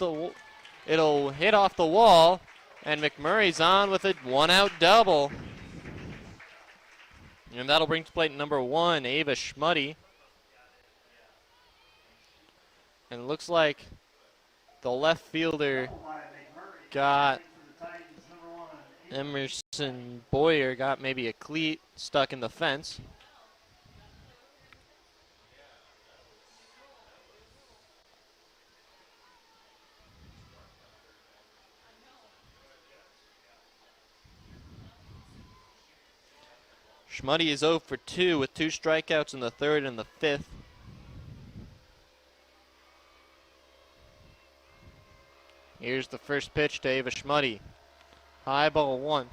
it'll hit off the wall. And McMurray's on with a 1-out double. And that'll bring to plate number 1, Ava Schmuddy. And it looks like the left fielder got Emerson Boyer, got maybe a cleat stuck in the fence. Schmuddy is 0 for 2 with 2 strikeouts in the third and the fifth. Here's the first pitch to Ava Schmuddy. High ball 1.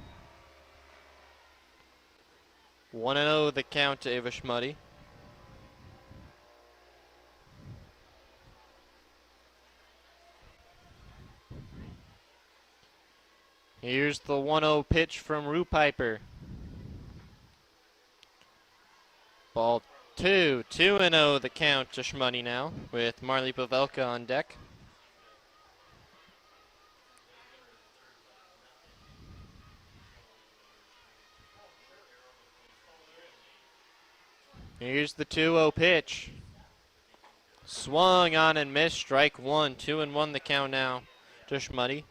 1-0 the count to Ava Schmuddy. Here's the 1-0 pitch from Rupiper. Ball 2. 2-0 the count to Schmuddy now with Marley Pavelka on deck. Here's the 2-0 pitch. Swung on and missed, strike 1. 2-1 the count now to Schmuddy.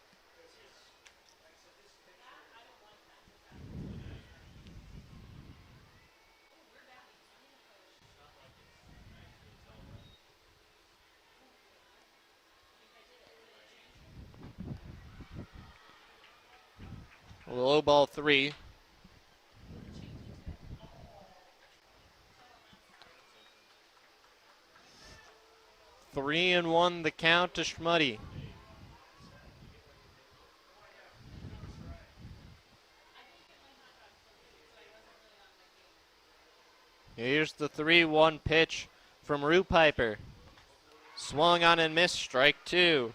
Low ball 3. Three and 1 the count to Schmuddy. Here's the 3-1 pitch from Rupiper. Swung on and missed, strike 2.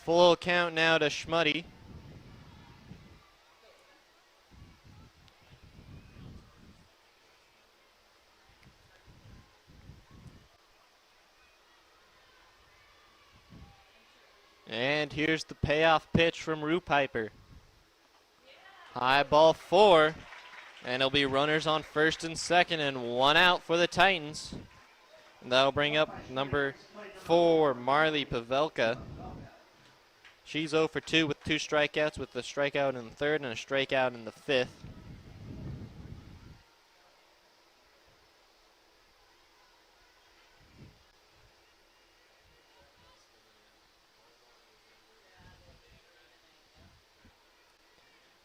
Full count now to Schmuddy. And here's the payoff pitch from Rue Piper. High ball 4. And it'll be runners on first and second and 1 out for the Titans. And that'll bring up number 4, Marley Pavelka. She's 0 for 2 with 2 strikeouts, with a strikeout in the third and a strikeout in the fifth.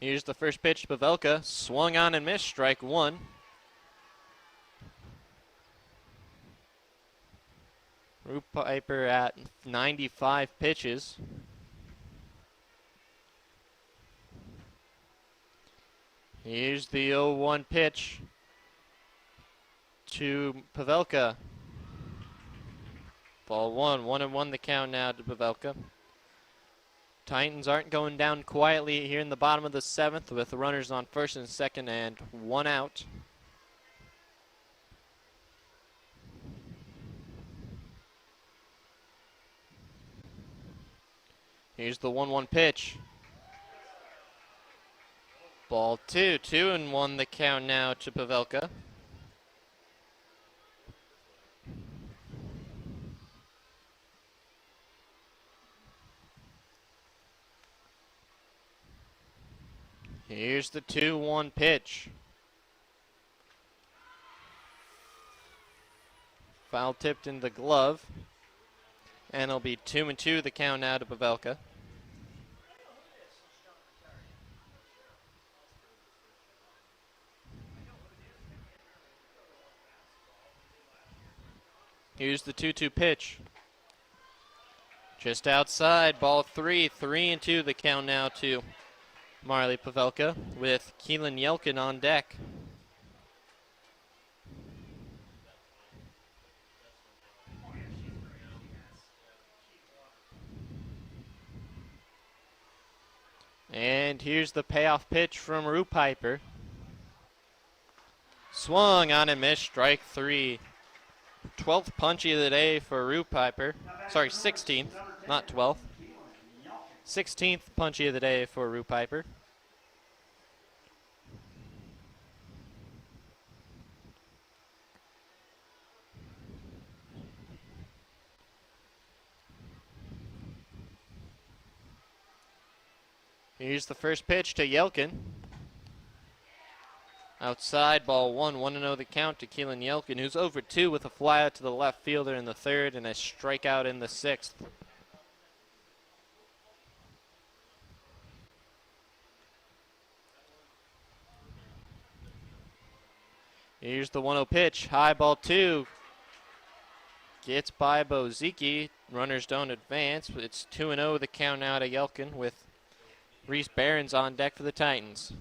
Here's the first pitch to Pavelka. Swung on and missed, strike 1. Rue Piper at 95 pitches. Here's the 0-1 pitch to Pavelka. Ball 1, 1-1 the count now to Pavelka. Titans aren't going down quietly here in the bottom of the 7th with runners on first and second and 1 out. Here's the 1-1 pitch. Ball 2, 2-1 the count now to Pavelka. Here's the 2-1 pitch. Foul tipped in the glove. And it'll be 2-2 the count now to Pavelka. Here's the 2-2 pitch. Just outside, ball 3, 3-2 the count now to Marley Pavelka with Keelan Yelkin on deck. And here's the payoff pitch from Rue Piper. Swung on and missed, strike 3. 12th punchy of the day for Rue Piper. Sorry, 16th, not 12th. 16th punchy of the day for Rue Piper. Here's the first pitch to Yelkin. Outside, ball 1, 1-0 the count to Keelan Yelkin, who's over 2 with a flyout to the left fielder in the third and a strikeout in the 6th. Here's the 1-0 pitch, high ball 2. Gets by Bozicki, runners don't advance, but it's 2-0 the count now to Yelkin with Reese Barron's on deck for the Titans.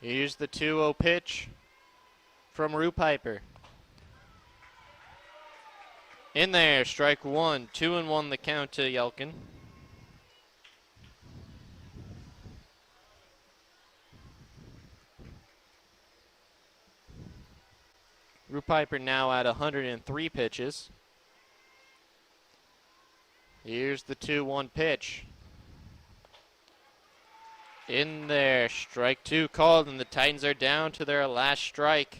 Here's the 2-0 pitch from Rue Piper. In there, strike 1, 2-1 the count to Yelkin. Rue Piper now at 103 pitches. Here's the 2-1 pitch. In there, strike 2 called, and the Titans are down to their last strike.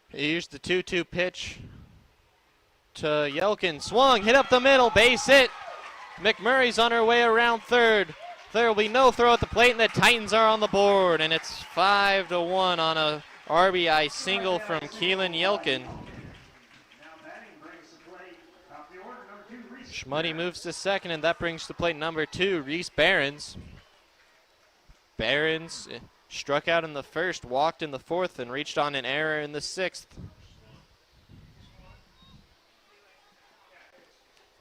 Here's the 2-2 pitch to Yelkin. Swung, hit up the middle, base hit. McMurray's on her way around third. There will be no throw at the plate, and the Titans are on the board, and it's 5-1 on a RBI single from Keelan Yelkin. Schmuddy moves to second, and that brings to plate number 2, Reese Barons. Barons struck out in the first, walked in the fourth, and reached on an error in the 6th.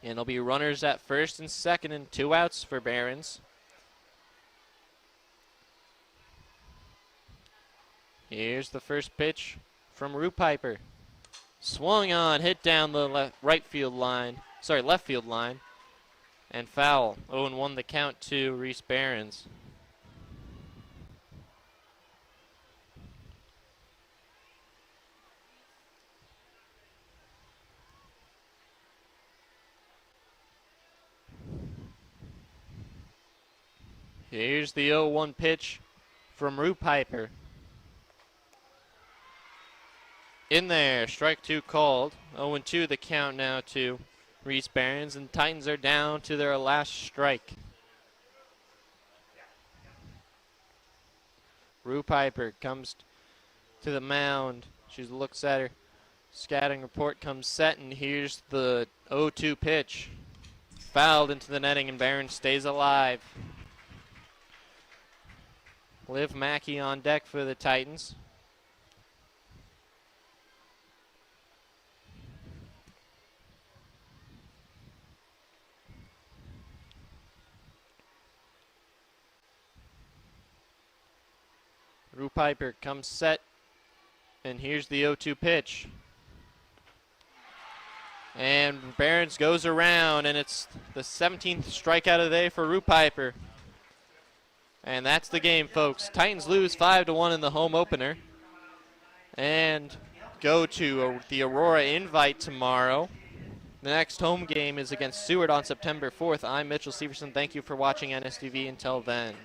And it'll be runners at first and second and 2 outs for Barons. Here's the first pitch from Rue Piper. Swung on, hit down the left field line, and foul. 0-1 the count to Reese Behrens. Here's the 0-1 pitch from Rue Piper. In there, strike 2 called. 0-2 the count now to Reese Behrens, and Titans are down to their last strike. Rue Piper comes to the mound. She looks at her scouting report, comes set, and here's the 0-2 pitch. Fouled into the netting, and Behrens stays alive. Liv Mackey on deck for the Titans. Rue Piper comes set, and here's the 0-2 pitch. And Behrens goes around, and it's the 17th strikeout of the day for Rue Piper. And that's the game, folks. Titans lose 5-1 in the home opener and go to the Aurora Invite tomorrow. The next home game is against Seward on September 4th. I'm Mitchell Severson. Thank you for watching NSTV. Until then.